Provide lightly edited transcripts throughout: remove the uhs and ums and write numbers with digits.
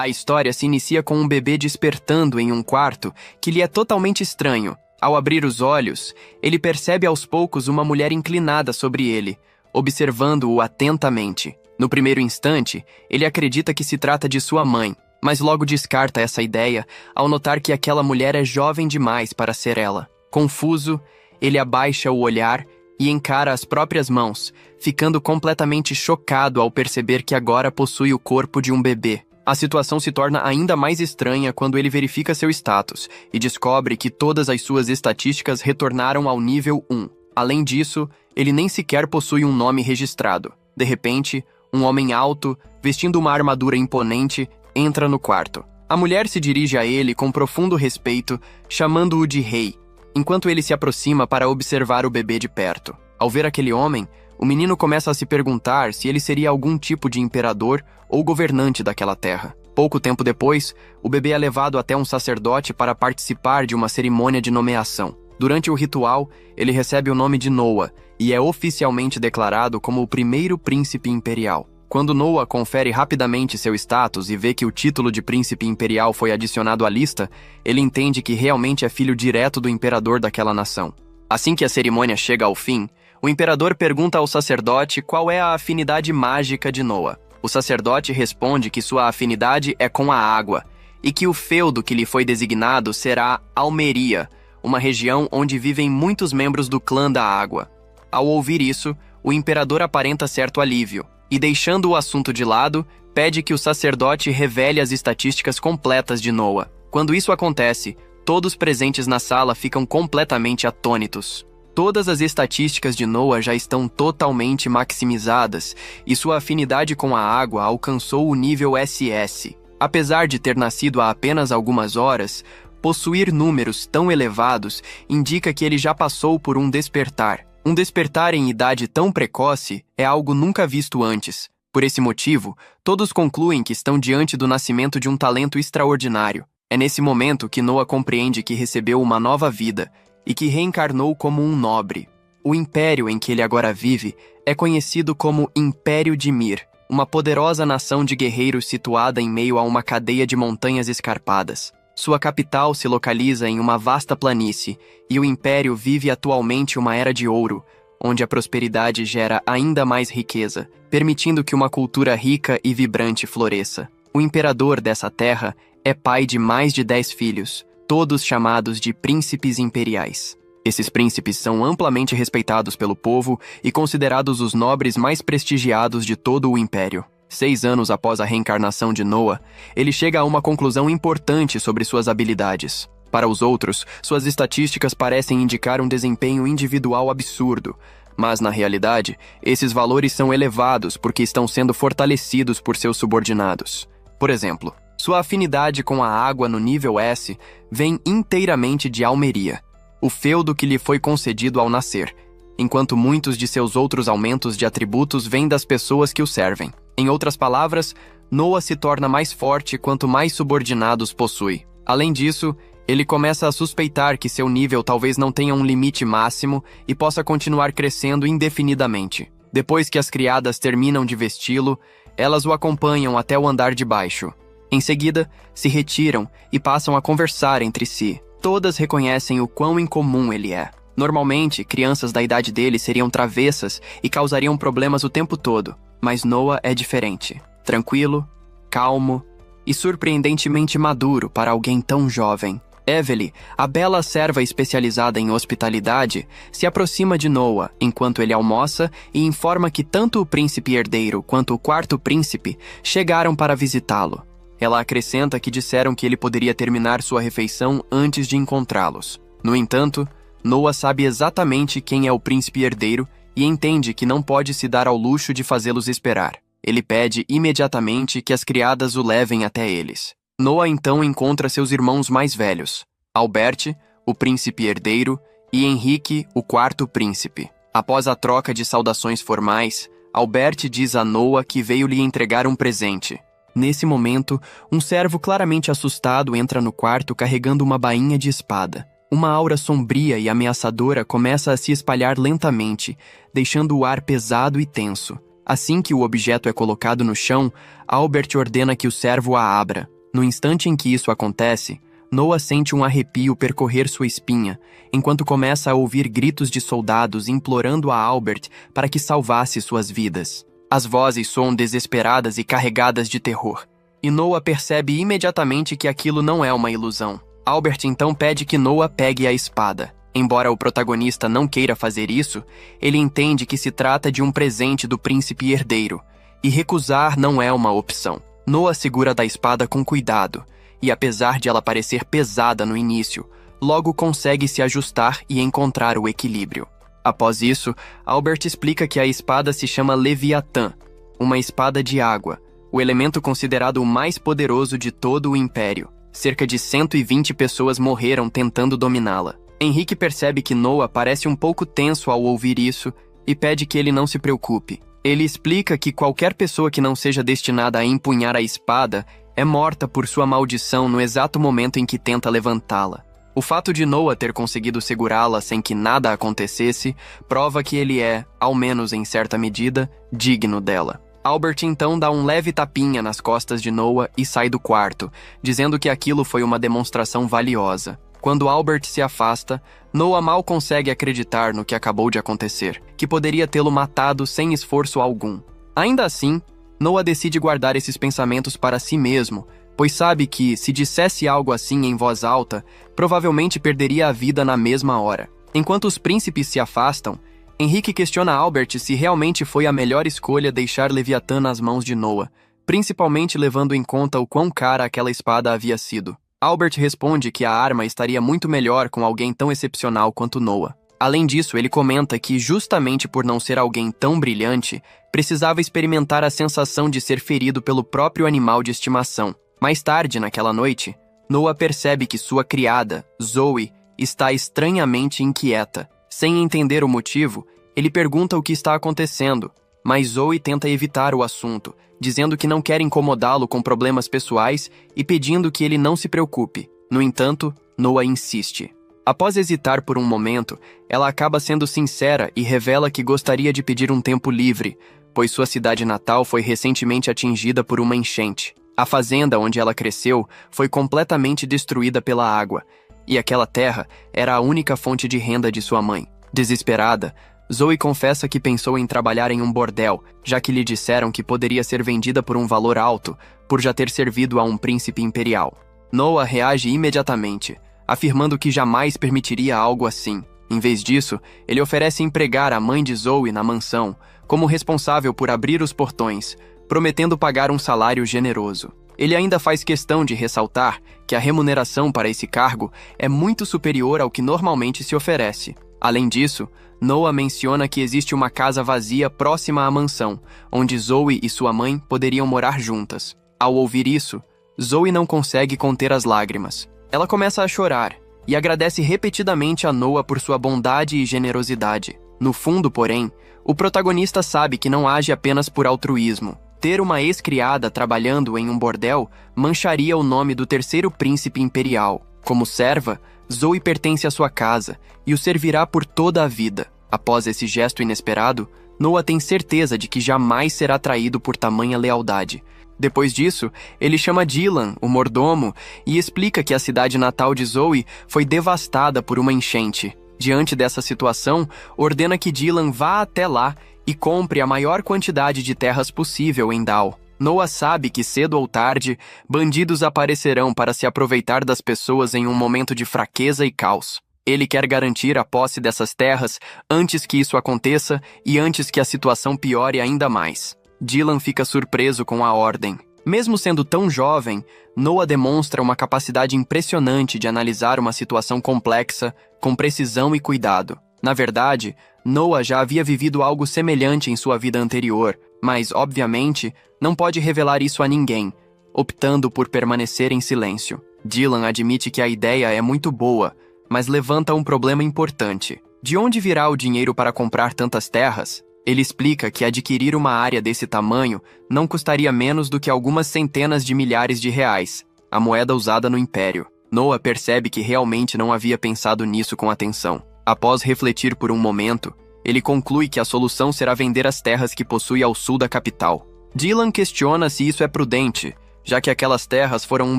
A história se inicia com um bebê despertando em um quarto que lhe é totalmente estranho. Ao abrir os olhos, ele percebe aos poucos uma mulher inclinada sobre ele, observando-o atentamente. No primeiro instante, ele acredita que se trata de sua mãe, mas logo descarta essa ideia ao notar que aquela mulher é jovem demais para ser ela. Confuso, ele abaixa o olhar e encara as próprias mãos, ficando completamente chocado ao perceber que agora possui o corpo de um bebê. A situação se torna ainda mais estranha quando ele verifica seu status e descobre que todas as suas estatísticas retornaram ao nível 1. Além disso, ele nem sequer possui um nome registrado. De repente, um homem alto, vestindo uma armadura imponente, entra no quarto. A mulher se dirige a ele com profundo respeito, chamando-o de rei, enquanto ele se aproxima para observar o bebê de perto. Ao ver aquele homem, o menino começa a se perguntar se ele seria algum tipo de imperador ou governante daquela terra. Pouco tempo depois, o bebê é levado até um sacerdote para participar de uma cerimônia de nomeação. Durante o ritual, ele recebe o nome de Noah e é oficialmente declarado como o primeiro príncipe imperial. Quando Noah confere rapidamente seu status e vê que o título de príncipe imperial foi adicionado à lista, ele entende que realmente é filho direto do imperador daquela nação. Assim que a cerimônia chega ao fim, o imperador pergunta ao sacerdote qual é a afinidade mágica de Noah. O sacerdote responde que sua afinidade é com a água e que o feudo que lhe foi designado será Almeria, uma região onde vivem muitos membros do clã da água. Ao ouvir isso, o imperador aparenta certo alívio e, deixando o assunto de lado, pede que o sacerdote revele as estatísticas completas de Noah. Quando isso acontece, todos presentes na sala ficam completamente atônitos. Todas as estatísticas de Noah já estão totalmente maximizadas e sua afinidade com a água alcançou o nível SS. Apesar de ter nascido há apenas algumas horas, possuir números tão elevados indica que ele já passou por um despertar. Um despertar em idade tão precoce é algo nunca visto antes. Por esse motivo, todos concluem que estão diante do nascimento de um talento extraordinário. É nesse momento que Noah compreende que recebeu uma nova vida e que reencarnou como um nobre. O império em que ele agora vive é conhecido como Império de Mir, uma poderosa nação de guerreiros situada em meio a uma cadeia de montanhas escarpadas. Sua capital se localiza em uma vasta planície e o império vive atualmente uma era de ouro, onde a prosperidade gera ainda mais riqueza, permitindo que uma cultura rica e vibrante floresça. O imperador dessa terra é pai de mais de 10 filhos, todos chamados de príncipes imperiais. Esses príncipes são amplamente respeitados pelo povo e considerados os nobres mais prestigiados de todo o império. 6 anos após a reencarnação de Noah, ele chega a uma conclusão importante sobre suas habilidades. Para os outros, suas estatísticas parecem indicar um desempenho individual absurdo, mas na realidade, esses valores são elevados porque estão sendo fortalecidos por seus subordinados. Por exemplo, sua afinidade com a água no nível S vem inteiramente de Almeria, o feudo que lhe foi concedido ao nascer, enquanto muitos de seus outros aumentos de atributos vêm das pessoas que o servem. Em outras palavras, Noah se torna mais forte quanto mais subordinados possui. Além disso, ele começa a suspeitar que seu nível talvez não tenha um limite máximo e possa continuar crescendo indefinidamente. Depois que as criadas terminam de vesti-lo, elas o acompanham até o andar de baixo. Em seguida, se retiram e passam a conversar entre si. Todas reconhecem o quão incomum ele é. Normalmente, crianças da idade dele seriam travessas e causariam problemas o tempo todo, mas Noah é diferente. Tranquilo, calmo e surpreendentemente maduro para alguém tão jovem. Evelyn, a bela serva especializada em hospitalidade, se aproxima de Noah enquanto ele almoça e informa que tanto o príncipe herdeiro quanto o quarto príncipe chegaram para visitá-lo. Ela acrescenta que disseram que ele poderia terminar sua refeição antes de encontrá-los. No entanto, Noah sabe exatamente quem é o príncipe herdeiro e entende que não pode se dar ao luxo de fazê-los esperar. Ele pede imediatamente que as criadas o levem até eles. Noah então encontra seus irmãos mais velhos, Albert, o príncipe herdeiro, e Henrique, o quarto príncipe. Após a troca de saudações formais, Albert diz a Noah que veio lhe entregar um presente. Nesse momento, um servo claramente assustado entra no quarto carregando uma bainha de espada. Uma aura sombria e ameaçadora começa a se espalhar lentamente, deixando o ar pesado e tenso. Assim que o objeto é colocado no chão, Albert ordena que o servo a abra. No instante em que isso acontece, Noah sente um arrepio percorrer sua espinha, enquanto começa a ouvir gritos de soldados implorando a Albert para que salvasse suas vidas. As vozes soam desesperadas e carregadas de terror, e Noah percebe imediatamente que aquilo não é uma ilusão. Albert então pede que Noah pegue a espada. Embora o protagonista não queira fazer isso, ele entende que se trata de um presente do príncipe herdeiro, e recusar não é uma opção. Noah segura da espada com cuidado, e apesar de ela parecer pesada no início, logo consegue se ajustar e encontrar o equilíbrio. Após isso, Albert explica que a espada se chama Leviatã, uma espada de água, o elemento considerado o mais poderoso de todo o Império. Cerca de 120 pessoas morreram tentando dominá-la. Henrique percebe que Noah parece um pouco tenso ao ouvir isso e pede que ele não se preocupe. Ele explica que qualquer pessoa que não seja destinada a empunhar a espada é morta por sua maldição no exato momento em que tenta levantá-la. O fato de Noah ter conseguido segurá-la sem que nada acontecesse prova que ele é, ao menos em certa medida, digno dela. Albert então dá um leve tapinha nas costas de Noah e sai do quarto, dizendo que aquilo foi uma demonstração valiosa. Quando Albert se afasta, Noah mal consegue acreditar no que acabou de acontecer, que poderia tê-lo matado sem esforço algum. Ainda assim, Noah decide guardar esses pensamentos para si mesmo, pois sabe que, se dissesse algo assim em voz alta, provavelmente perderia a vida na mesma hora. Enquanto os príncipes se afastam, Henrique questiona Albert se realmente foi a melhor escolha deixar Leviatã nas mãos de Noah, principalmente levando em conta o quão cara aquela espada havia sido. Albert responde que a arma estaria muito melhor com alguém tão excepcional quanto Noah. Além disso, ele comenta que, justamente por não ser alguém tão brilhante, precisava experimentar a sensação de ser ferido pelo próprio animal de estimação. Mais tarde, naquela noite, Noah percebe que sua criada, Zoe, está estranhamente inquieta. Sem entender o motivo, ele pergunta o que está acontecendo, mas Zoe tenta evitar o assunto, dizendo que não quer incomodá-lo com problemas pessoais e pedindo que ele não se preocupe. No entanto, Noah insiste. Após hesitar por um momento, ela acaba sendo sincera e revela que gostaria de pedir um tempo livre, pois sua cidade natal foi recentemente atingida por uma enchente. A fazenda onde ela cresceu foi completamente destruída pela água, e aquela terra era a única fonte de renda de sua mãe. Desesperada, Zoe confessa que pensou em trabalhar em um bordel, já que lhe disseram que poderia ser vendida por um valor alto, por já ter servido a um príncipe imperial. Noah reage imediatamente, afirmando que jamais permitiria algo assim. Em vez disso, ele oferece empregar a mãe de Zoe na mansão, como responsável por abrir os portões, prometendo pagar um salário generoso. Ele ainda faz questão de ressaltar que a remuneração para esse cargo é muito superior ao que normalmente se oferece. Além disso, Noah menciona que existe uma casa vazia próxima à mansão, onde Zoe e sua mãe poderiam morar juntas. Ao ouvir isso, Zoe não consegue conter as lágrimas. Ela começa a chorar e agradece repetidamente a Noah por sua bondade e generosidade. No fundo, porém, o protagonista sabe que não age apenas por altruísmo. Ter uma ex-criada trabalhando em um bordel mancharia o nome do terceiro príncipe imperial. Como serva, Zoe pertence à sua casa e o servirá por toda a vida. Após esse gesto inesperado, Noah tem certeza de que jamais será traído por tamanha lealdade. Depois disso, ele chama Dylan, o mordomo, e explica que a cidade natal de Zoe foi devastada por uma enchente. Diante dessa situação, ordena que Dylan vá até lá e compre a maior quantidade de terras possível em Dal. Noah sabe que cedo ou tarde, bandidos aparecerão para se aproveitar das pessoas em um momento de fraqueza e caos. Ele quer garantir a posse dessas terras antes que isso aconteça e antes que a situação piore ainda mais. Dylan fica surpreso com a ordem. Mesmo sendo tão jovem, Noah demonstra uma capacidade impressionante de analisar uma situação complexa com precisão e cuidado. Na verdade, Noah já havia vivido algo semelhante em sua vida anterior, mas, obviamente, não pode revelar isso a ninguém, optando por permanecer em silêncio. Dylan admite que a ideia é muito boa, mas levanta um problema importante. De onde virá o dinheiro para comprar tantas terras? Ele explica que adquirir uma área desse tamanho não custaria menos do que algumas centenas de milhares de reais, a moeda usada no Império. Noah percebe que realmente não havia pensado nisso com atenção. Após refletir por um momento, Ele conclui que a solução será vender as terras que possui ao sul da capital. Dylan questiona se isso é prudente, já que aquelas terras foram um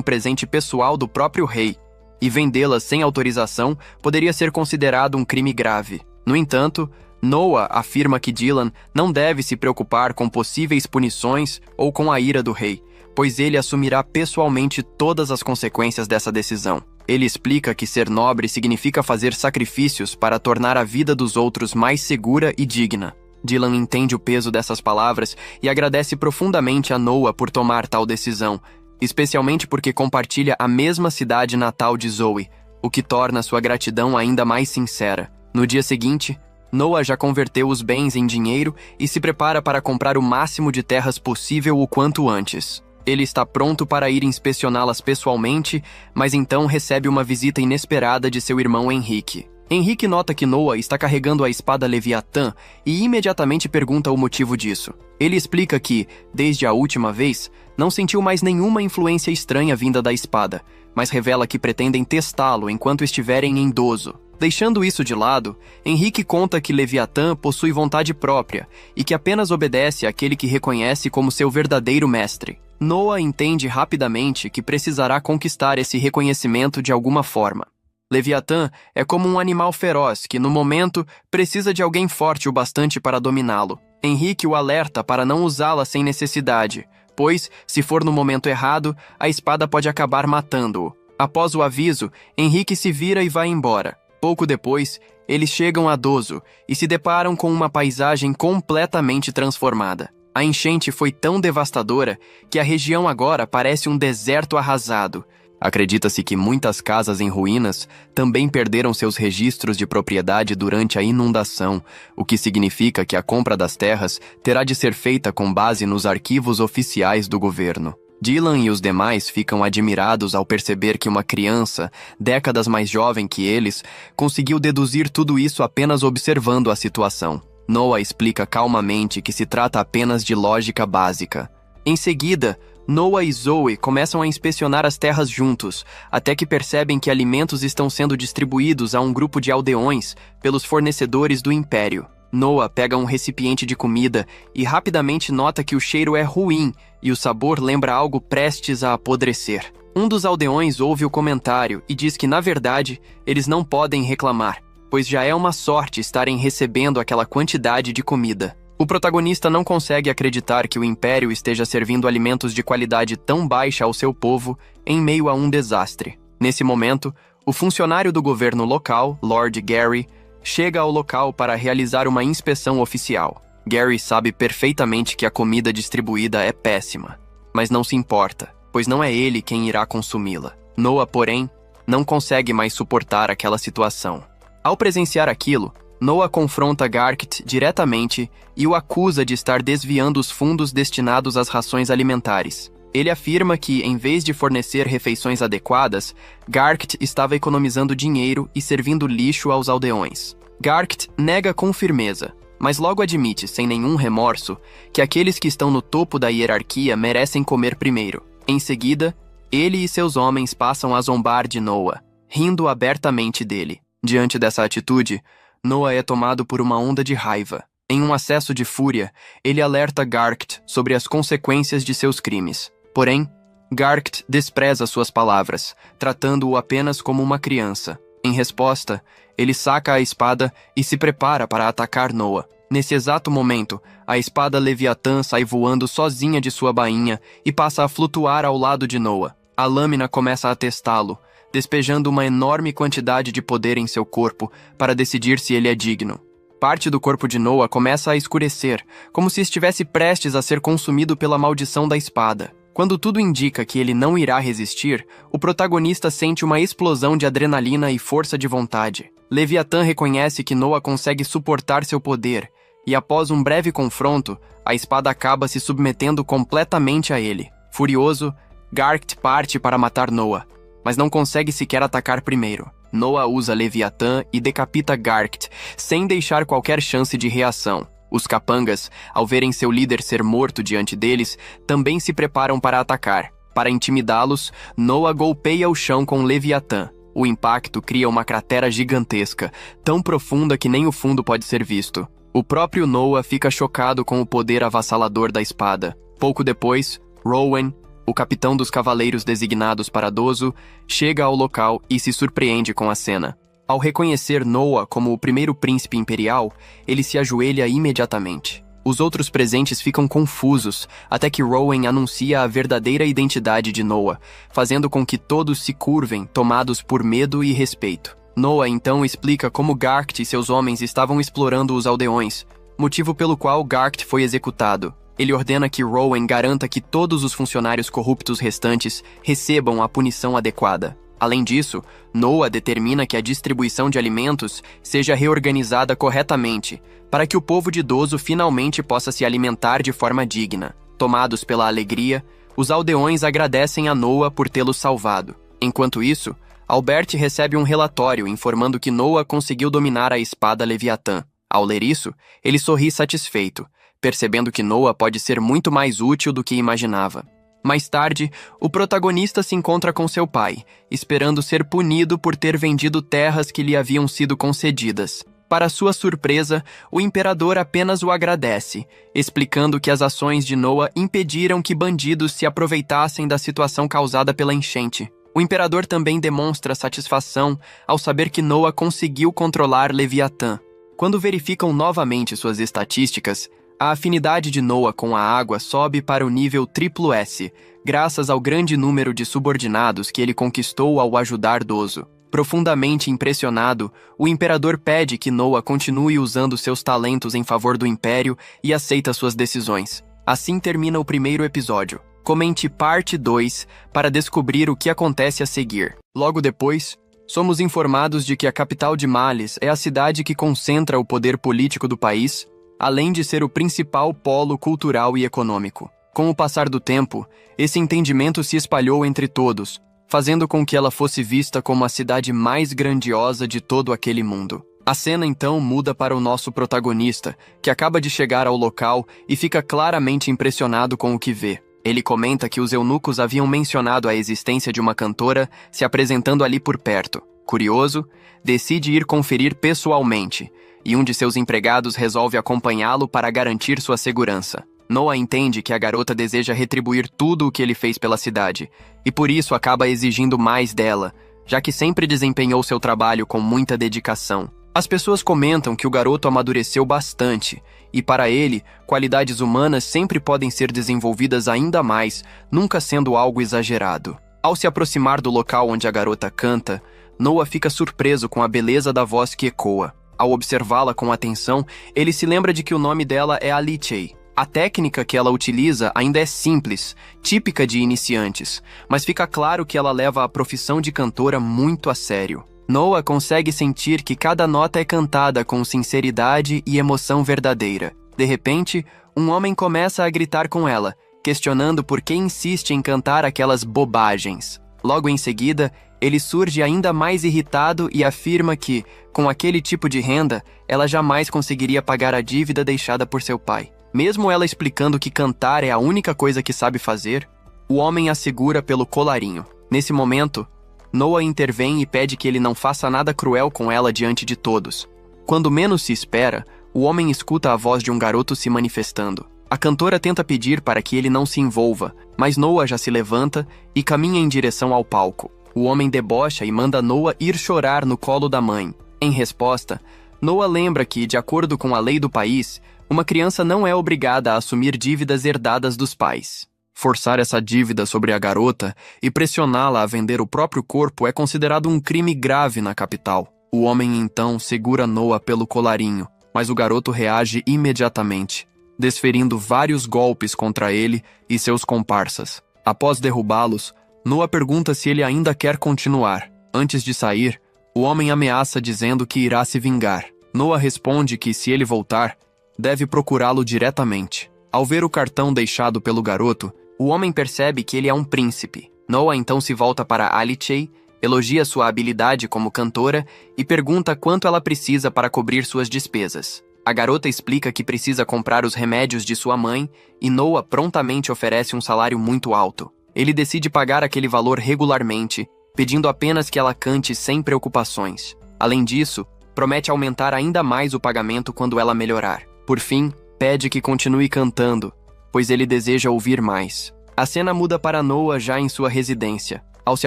presente pessoal do próprio rei, e vendê-las sem autorização poderia ser considerado um crime grave. No entanto, Noah afirma que Dylan não deve se preocupar com possíveis punições ou com a ira do rei, pois ele assumirá pessoalmente todas as consequências dessa decisão. Ele explica que ser nobre significa fazer sacrifícios para tornar a vida dos outros mais segura e digna. Dylan entende o peso dessas palavras e agradece profundamente a Noah por tomar tal decisão, especialmente porque compartilha a mesma cidade natal de Zoe, o que torna sua gratidão ainda mais sincera. No dia seguinte, Noah já converteu os bens em dinheiro e se prepara para comprar o máximo de terras possível o quanto antes. Ele está pronto para ir inspecioná-las pessoalmente, mas então recebe uma visita inesperada de seu irmão Henrique. Henrique nota que Noah está carregando a espada Leviatã e imediatamente pergunta o motivo disso. Ele explica que, desde a última vez, não sentiu mais nenhuma influência estranha vinda da espada, mas revela que pretendem testá-lo enquanto estiverem em Dozo. Deixando isso de lado, Henrique conta que Leviatã possui vontade própria e que apenas obedece àquele que reconhece como seu verdadeiro mestre. Noah entende rapidamente que precisará conquistar esse reconhecimento de alguma forma. Leviatã é como um animal feroz que, no momento, precisa de alguém forte o bastante para dominá-lo. Henrique o alerta para não usá-la sem necessidade, pois, se for no momento errado, a espada pode acabar matando-o. Após o aviso, Henrique se vira e vai embora. Pouco depois, eles chegam a Dozo e se deparam com uma paisagem completamente transformada. A enchente foi tão devastadora que a região agora parece um deserto arrasado. Acredita-se que muitas casas em ruínas também perderam seus registros de propriedade durante a inundação, o que significa que a compra das terras terá de ser feita com base nos arquivos oficiais do governo. Dylan e os demais ficam admirados ao perceber que uma criança, décadas mais jovem que eles, conseguiu deduzir tudo isso apenas observando a situação. Noah explica calmamente que se trata apenas de lógica básica. Em seguida, Noah e Zoe começam a inspecionar as terras juntos, até que percebem que alimentos estão sendo distribuídos a um grupo de aldeões pelos fornecedores do Império. Noah pega um recipiente de comida e rapidamente nota que o cheiro é ruim e o sabor lembra algo prestes a apodrecer. Um dos aldeões ouve o comentário e diz que, na verdade, eles não podem reclamar, pois já é uma sorte estarem recebendo aquela quantidade de comida. O protagonista não consegue acreditar que o Império esteja servindo alimentos de qualidade tão baixa ao seu povo em meio a um desastre. Nesse momento, o funcionário do governo local, Lord Gary, chega ao local para realizar uma inspeção oficial. Gary sabe perfeitamente que a comida distribuída é péssima, mas não se importa, pois não é ele quem irá consumi-la. Noah, porém, não consegue mais suportar aquela situação. Ao presenciar aquilo, Noah confronta Garkt diretamente e o acusa de estar desviando os fundos destinados às rações alimentares. Ele afirma que, em vez de fornecer refeições adequadas, Garkt estava economizando dinheiro e servindo lixo aos aldeões. Garkt nega com firmeza, mas logo admite, sem nenhum remorso, que aqueles que estão no topo da hierarquia merecem comer primeiro. Em seguida, ele e seus homens passam a zombar de Noah, rindo abertamente dele. Diante dessa atitude, Noah é tomado por uma onda de raiva. Em um acesso de fúria, ele alerta Garkt sobre as consequências de seus crimes. Porém, Garkt despreza suas palavras, tratando-o apenas como uma criança. Em resposta, ele saca a espada e se prepara para atacar Noah. Nesse exato momento, a espada Leviatã sai voando sozinha de sua bainha e passa a flutuar ao lado de Noah. A lâmina começa a testá-lo, despejando uma enorme quantidade de poder em seu corpo para decidir se ele é digno. Parte do corpo de Noah começa a escurecer, como se estivesse prestes a ser consumido pela maldição da espada. Quando tudo indica que ele não irá resistir, o protagonista sente uma explosão de adrenalina e força de vontade. Leviatã reconhece que Noah consegue suportar seu poder, e após um breve confronto, a espada acaba se submetendo completamente a ele. Furioso, Garkt parte para matar Noah, mas não consegue sequer atacar primeiro. Noah usa Leviatã e decapita Garkt, sem deixar qualquer chance de reação. Os capangas, ao verem seu líder ser morto diante deles, também se preparam para atacar. Para intimidá-los, Noah golpeia o chão com Leviatã. O impacto cria uma cratera gigantesca, tão profunda que nem o fundo pode ser visto. O próprio Noah fica chocado com o poder avassalador da espada. Pouco depois, Rowan, o capitão dos cavaleiros designados para Dozo, chega ao local e se surpreende com a cena. Ao reconhecer Noah como o primeiro príncipe imperial, ele se ajoelha imediatamente. Os outros presentes ficam confusos, até que Rowan anuncia a verdadeira identidade de Noah, fazendo com que todos se curvem, tomados por medo e respeito. Noah então explica como Garkt e seus homens estavam explorando os aldeões, motivo pelo qual Garkt foi executado. Ele ordena que Rowan garanta que todos os funcionários corruptos restantes recebam a punição adequada. Além disso, Noah determina que a distribuição de alimentos seja reorganizada corretamente, para que o povo de Dozo finalmente possa se alimentar de forma digna. Tomados pela alegria, os aldeões agradecem a Noah por tê-los salvado. Enquanto isso, Albert recebe um relatório informando que Noah conseguiu dominar a espada Leviatã. Ao ler isso, ele sorri satisfeito, percebendo que Noah pode ser muito mais útil do que imaginava. Mais tarde, o protagonista se encontra com seu pai, esperando ser punido por ter vendido terras que lhe haviam sido concedidas. Para sua surpresa, o imperador apenas o agradece, explicando que as ações de Noah impediram que bandidos se aproveitassem da situação causada pela enchente. O imperador também demonstra satisfação ao saber que Noah conseguiu controlar Leviatã. Quando verificam novamente suas estatísticas, a afinidade de Noah com a água sobe para o nível S, graças ao grande número de subordinados que ele conquistou ao ajudar Dozo. Profundamente impressionado, o imperador pede que Noah continue usando seus talentos em favor do império e aceita suas decisões. Assim termina o primeiro episódio. Comente parte 2 para descobrir o que acontece a seguir. Logo depois, somos informados de que a capital de Males é a cidade que concentra o poder político do país, além de ser o principal polo cultural e econômico. Com o passar do tempo, esse entendimento se espalhou entre todos, fazendo com que ela fosse vista como a cidade mais grandiosa de todo aquele mundo. A cena então muda para o nosso protagonista, que acaba de chegar ao local e fica claramente impressionado com o que vê. Ele comenta que os eunucos haviam mencionado a existência de uma cantora se apresentando ali por perto. Curioso, decide ir conferir pessoalmente, e um de seus empregados resolve acompanhá-lo para garantir sua segurança. Noah entende que a garota deseja retribuir tudo o que ele fez pela cidade, e por isso acaba exigindo mais dela, já que sempre desempenhou seu trabalho com muita dedicação. As pessoas comentam que o garoto amadureceu bastante, e para ele, qualidades humanas sempre podem ser desenvolvidas ainda mais, nunca sendo algo exagerado. Ao se aproximar do local onde a garota canta, Noah fica surpreso com a beleza da voz que ecoa. Ao observá-la com atenção, ele se lembra de que o nome dela é Alichei. A técnica que ela utiliza ainda é simples, típica de iniciantes, mas fica claro que ela leva a profissão de cantora muito a sério. Noah consegue sentir que cada nota é cantada com sinceridade e emoção verdadeira. De repente, um homem começa a gritar com ela, questionando por que insiste em cantar aquelas bobagens. Logo em seguida, ele surge ainda mais irritado e afirma que, com aquele tipo de renda, ela jamais conseguiria pagar a dívida deixada por seu pai. Mesmo ela explicando que cantar é a única coisa que sabe fazer, o homem a segura pelo colarinho. Nesse momento, Noah intervém e pede que ele não faça nada cruel com ela diante de todos. Quando menos se espera, o homem escuta a voz de um garoto se manifestando. A cantora tenta pedir para que ele não se envolva, mas Noah já se levanta e caminha em direção ao palco. O homem debocha e manda Noah ir chorar no colo da mãe. Em resposta, Noah lembra que, de acordo com a lei do país, uma criança não é obrigada a assumir dívidas herdadas dos pais. Forçar essa dívida sobre a garota e pressioná-la a vender o próprio corpo é considerado um crime grave na capital. O homem então segura Noah pelo colarinho, mas o garoto reage imediatamente, desferindo vários golpes contra ele e seus comparsas. Após derrubá-los, Noah pergunta se ele ainda quer continuar. Antes de sair, o homem ameaça dizendo que irá se vingar. Noah responde que, se ele voltar, deve procurá-lo diretamente. Ao ver o cartão deixado pelo garoto, o homem percebe que ele é um príncipe. Noah então se volta para Alichei, elogia sua habilidade como cantora e pergunta quanto ela precisa para cobrir suas despesas. A garota explica que precisa comprar os remédios de sua mãe e Noah prontamente oferece um salário muito alto. Ele decide pagar aquele valor regularmente, pedindo apenas que ela cante sem preocupações. Além disso, Promete aumentar ainda mais o pagamento quando ela melhorar. Por fim, pede que continue cantando, pois ele deseja ouvir mais. A cena muda para Noah já em sua residência. Ao se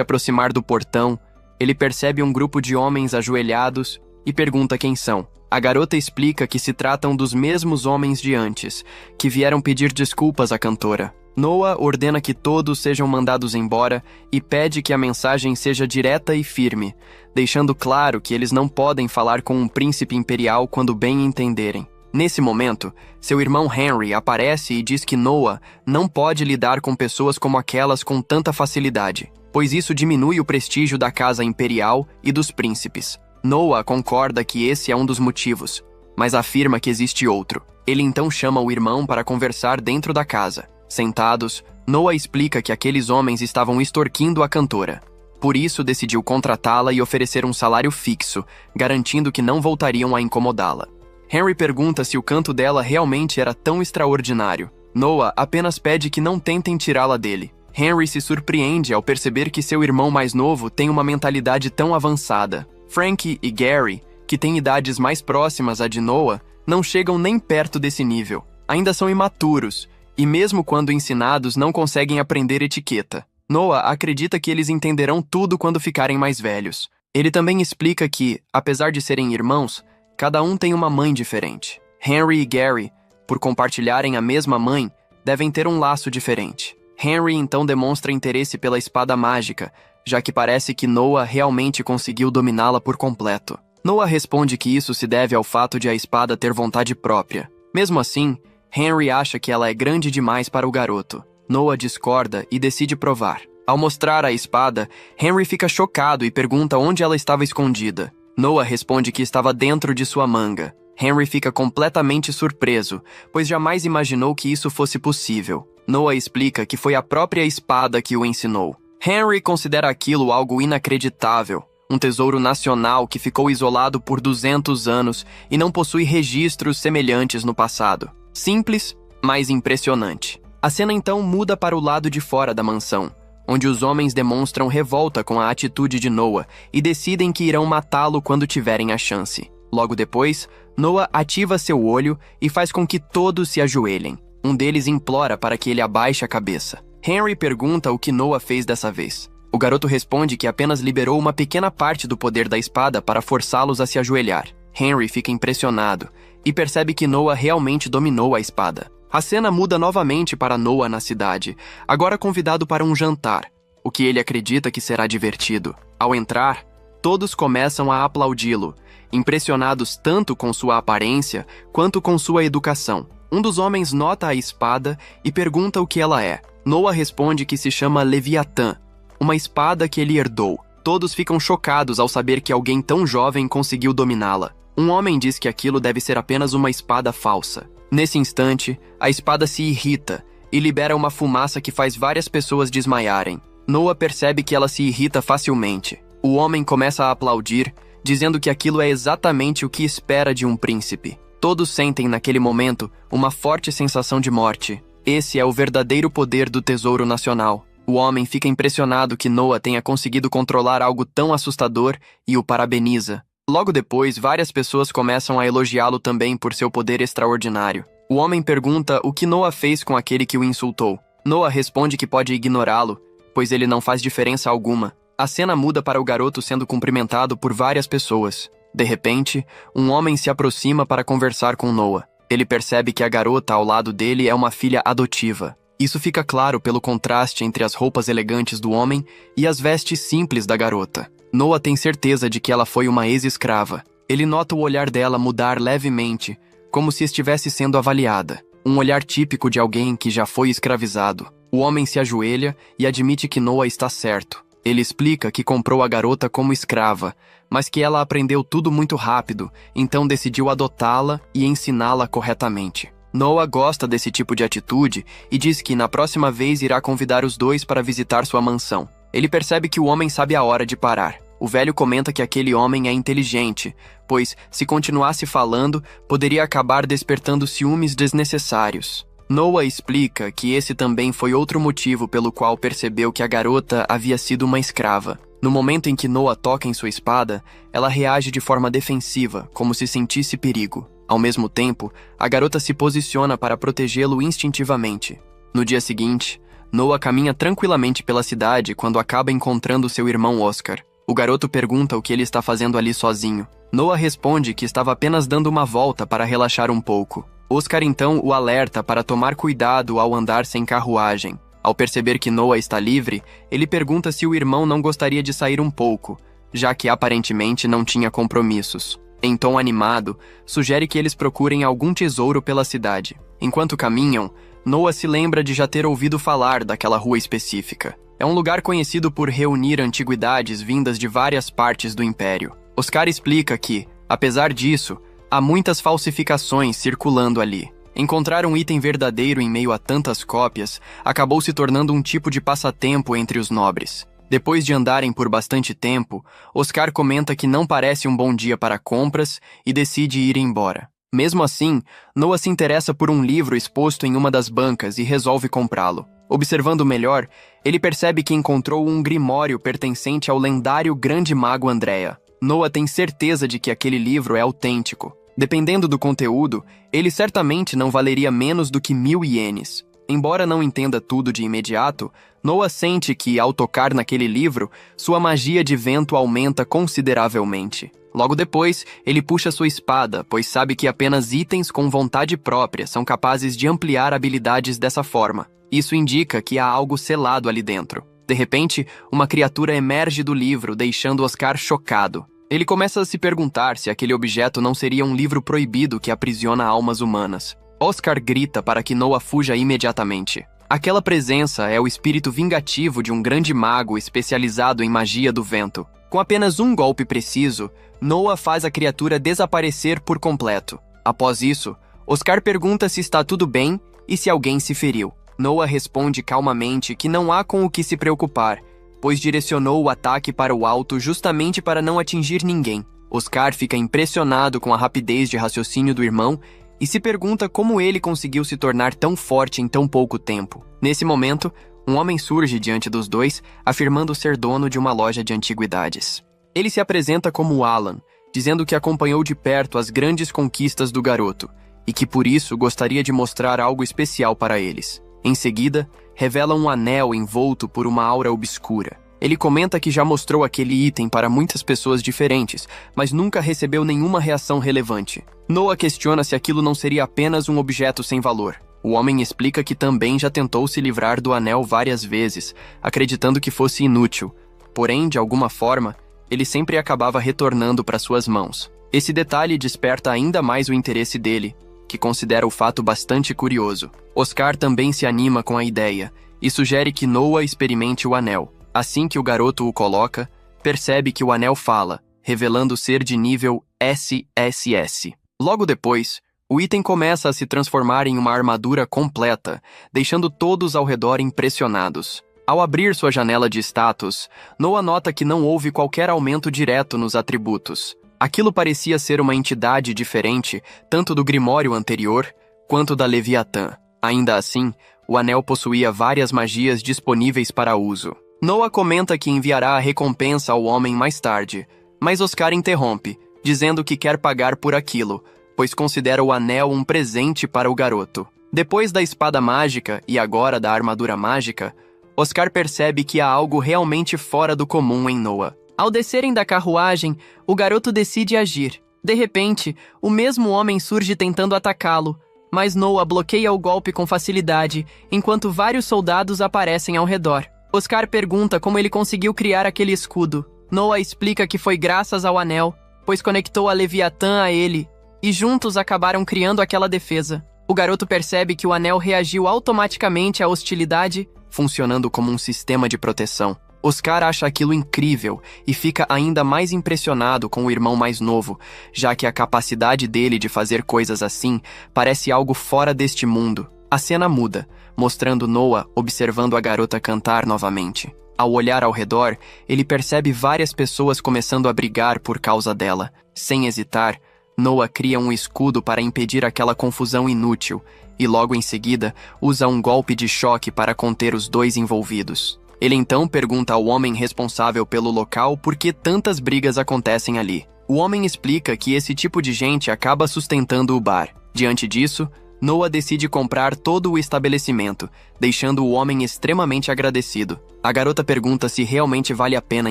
aproximar do portão, ele percebe um grupo de homens ajoelhados e pergunta quem são. A garota explica que se tratam dos mesmos homens de antes, que vieram pedir desculpas à cantora. Noah ordena que todos sejam mandados embora e pede que a mensagem seja direta e firme, deixando claro que eles não podem falar com um príncipe imperial quando bem entenderem. Nesse momento, seu irmão Henry aparece e diz que Noah não pode lidar com pessoas como aquelas com tanta facilidade, pois isso diminui o prestígio da casa imperial e dos príncipes. Noah concorda que esse é um dos motivos, mas afirma que existe outro. Ele então chama o irmão para conversar dentro da casa. Sentados, Noah explica que aqueles homens estavam extorquindo a cantora. Por isso, decidiu contratá-la e oferecer um salário fixo, garantindo que não voltariam a incomodá-la. Henry pergunta se o canto dela realmente era tão extraordinário. Noah apenas pede que não tentem tirá-la dele. Henry se surpreende ao perceber que seu irmão mais novo tem uma mentalidade tão avançada. Frankie e Gary, que têm idades mais próximas à de Noah, não chegam nem perto desse nível. Ainda são imaturos, e mesmo quando ensinados não conseguem aprender etiqueta. Noah acredita que eles entenderão tudo quando ficarem mais velhos. Ele também explica que, apesar de serem irmãos, cada um tem uma mãe diferente. Henry e Gary, por compartilharem a mesma mãe, devem ter um laço diferente. Henry então demonstra interesse pela espada mágica, já que parece que Noah realmente conseguiu dominá-la por completo. Noah responde que isso se deve ao fato de a espada ter vontade própria. Mesmo assim, Henry acha que ela é grande demais para o garoto. Noah discorda e decide provar. Ao mostrar a espada, Henry fica chocado e pergunta onde ela estava escondida. Noah responde que estava dentro de sua manga. Henry fica completamente surpreso, pois jamais imaginou que isso fosse possível. Noah explica que foi a própria espada que o ensinou. Henry considera aquilo algo inacreditável. Um tesouro nacional que ficou isolado por 200 anos e não possui registros semelhantes no passado. Simples, mas impressionante. A cena então muda para o lado de fora da mansão, onde os homens demonstram revolta com a atitude de Noah e decidem que irão matá-lo quando tiverem a chance. Logo depois, Noah ativa seu olho e faz com que todos se ajoelhem. Um deles implora para que ele abaixe a cabeça. Henry pergunta o que Noah fez dessa vez. O garoto responde que apenas liberou uma pequena parte do poder da espada para forçá-los a se ajoelhar. Henry fica impressionado e percebe que Noah realmente dominou a espada. A cena muda novamente para Noah na cidade, agora convidado para um jantar, o que ele acredita que será divertido. Ao entrar, todos começam a aplaudi-lo, impressionados tanto com sua aparência quanto com sua educação. Um dos homens nota a espada e pergunta o que ela é. Noah responde que se chama Leviatã, uma espada que ele herdou. Todos ficam chocados ao saber que alguém tão jovem conseguiu dominá-la. Um homem diz que aquilo deve ser apenas uma espada falsa. Nesse instante, a espada se irrita e libera uma fumaça que faz várias pessoas desmaiarem. Noah percebe que ela se irrita facilmente. O homem começa a aplaudir, dizendo que aquilo é exatamente o que espera de um príncipe. Todos sentem naquele momento uma forte sensação de morte. Esse é o verdadeiro poder do Tesouro Nacional. O homem fica impressionado que Noah tenha conseguido controlar algo tão assustador e o parabeniza. Logo depois, várias pessoas começam a elogiá-lo também por seu poder extraordinário. O homem pergunta o que Noah fez com aquele que o insultou. Noah responde que pode ignorá-lo, pois ele não faz diferença alguma. A cena muda para o garoto sendo cumprimentado por várias pessoas. De repente, um homem se aproxima para conversar com Noah. Ele percebe que a garota ao lado dele é uma filha adotiva. Isso fica claro pelo contraste entre as roupas elegantes do homem e as vestes simples da garota. Noah tem certeza de que ela foi uma ex-escrava. Ele nota o olhar dela mudar levemente, como se estivesse sendo avaliada. Um olhar típico de alguém que já foi escravizado. O homem se ajoelha e admite que Noah está certo. Ele explica que comprou a garota como escrava, mas que ela aprendeu tudo muito rápido, então decidiu adotá-la e ensiná-la corretamente. Noah gosta desse tipo de atitude e diz que na próxima vez irá convidar os dois para visitar sua mansão. Ele percebe que o homem sabe a hora de parar. O velho comenta que aquele homem é inteligente, pois, se continuasse falando, poderia acabar despertando ciúmes desnecessários. Noah explica que esse também foi outro motivo pelo qual percebeu que a garota havia sido uma escrava. No momento em que Noah toca em sua espada, ela reage de forma defensiva, como se sentisse perigo. Ao mesmo tempo, a garota se posiciona para protegê-lo instintivamente. No dia seguinte, Noah caminha tranquilamente pela cidade quando acaba encontrando seu irmão Oscar. O garoto pergunta o que ele está fazendo ali sozinho. Noah responde que estava apenas dando uma volta para relaxar um pouco. Oscar então o alerta para tomar cuidado ao andar sem carruagem. Ao perceber que Noah está livre, ele pergunta se o irmão não gostaria de sair um pouco, já que aparentemente não tinha compromissos. Em tom animado, sugere que eles procurem algum tesouro pela cidade. Enquanto caminham, Noah se lembra de já ter ouvido falar daquela rua específica. É um lugar conhecido por reunir antiguidades vindas de várias partes do Império. Oscar explica que, apesar disso, há muitas falsificações circulando ali. Encontrar um item verdadeiro em meio a tantas cópias acabou se tornando um tipo de passatempo entre os nobres. Depois de andarem por bastante tempo, Oscar comenta que não parece um bom dia para compras e decide ir embora. Mesmo assim, Noah se interessa por um livro exposto em uma das bancas e resolve comprá-lo. Observando melhor, ele percebe que encontrou um grimório pertencente ao lendário grande mago Andrea. Noah tem certeza de que aquele livro é autêntico. Dependendo do conteúdo, ele certamente não valeria menos do que 1000 ienes. Embora não entenda tudo de imediato, Noah sente que, ao tocar naquele livro, sua magia de vento aumenta consideravelmente. Logo depois, ele puxa sua espada, pois sabe que apenas itens com vontade própria são capazes de ampliar habilidades dessa forma. Isso indica que há algo selado ali dentro. De repente, uma criatura emerge do livro, deixando Oscar chocado. Ele começa a se perguntar se aquele objeto não seria um livro proibido que aprisiona almas humanas. Oscar grita para que Noah fuja imediatamente. Aquela presença é o espírito vingativo de um grande mago especializado em magia do vento. Com apenas um golpe preciso, Noah faz a criatura desaparecer por completo. Após isso, Oscar pergunta se está tudo bem e se alguém se feriu. Noah responde calmamente que não há com o que se preocupar, pois direcionou o ataque para o alto justamente para não atingir ninguém. Oscar fica impressionado com a rapidez de raciocínio do irmão e se pergunta como ele conseguiu se tornar tão forte em tão pouco tempo. Nesse momento, um homem surge diante dos dois, afirmando ser dono de uma loja de antiguidades. Ele se apresenta como Alan, dizendo que acompanhou de perto as grandes conquistas do garoto e que por isso gostaria de mostrar algo especial para eles. Em seguida, revela um anel envolto por uma aura obscura. Ele comenta que já mostrou aquele item para muitas pessoas diferentes, mas nunca recebeu nenhuma reação relevante. Noah questiona se aquilo não seria apenas um objeto sem valor. O homem explica que também já tentou se livrar do anel várias vezes, acreditando que fosse inútil. Porém, de alguma forma, ele sempre acabava retornando para suas mãos. Esse detalhe desperta ainda mais o interesse dele, que considera o fato bastante curioso. Oscar também se anima com a ideia e sugere que Noah experimente o anel. Assim que o garoto o coloca, percebe que o anel fala, revelando ser de nível SSS. Logo depois, o item começa a se transformar em uma armadura completa, deixando todos ao redor impressionados. Ao abrir sua janela de status, Noah nota que não houve qualquer aumento direto nos atributos. Aquilo parecia ser uma entidade diferente, tanto do Grimório anterior, quanto da Leviatã. Ainda assim, o anel possuía várias magias disponíveis para uso. Noah comenta que enviará a recompensa ao homem mais tarde, mas Oscar interrompe, dizendo que quer pagar por aquilo, pois considera o anel um presente para o garoto. Depois da espada mágica e agora da armadura mágica, Oscar percebe que há algo realmente fora do comum em Noah. Ao descerem da carruagem, o garoto decide agir. De repente, o mesmo homem surge tentando atacá-lo, mas Noah bloqueia o golpe com facilidade, enquanto vários soldados aparecem ao redor. Oscar pergunta como ele conseguiu criar aquele escudo. Noah explica que foi graças ao anel, pois conectou a Leviatã a ele, e juntos acabaram criando aquela defesa. O garoto percebe que o anel reagiu automaticamente à hostilidade, funcionando como um sistema de proteção. Oscar acha aquilo incrível e fica ainda mais impressionado com o irmão mais novo, já que a capacidade dele de fazer coisas assim parece algo fora deste mundo. A cena muda, mostrando Noah observando a garota cantar novamente. Ao olhar ao redor, ele percebe várias pessoas começando a brigar por causa dela. Sem hesitar, Noah cria um escudo para impedir aquela confusão inútil e logo em seguida usa um golpe de choque para conter os dois envolvidos. Ele então pergunta ao homem responsável pelo local por que tantas brigas acontecem ali. O homem explica que esse tipo de gente acaba sustentando o bar. Diante disso, Noah decide comprar todo o estabelecimento, deixando o homem extremamente agradecido. A garota pergunta se realmente vale a pena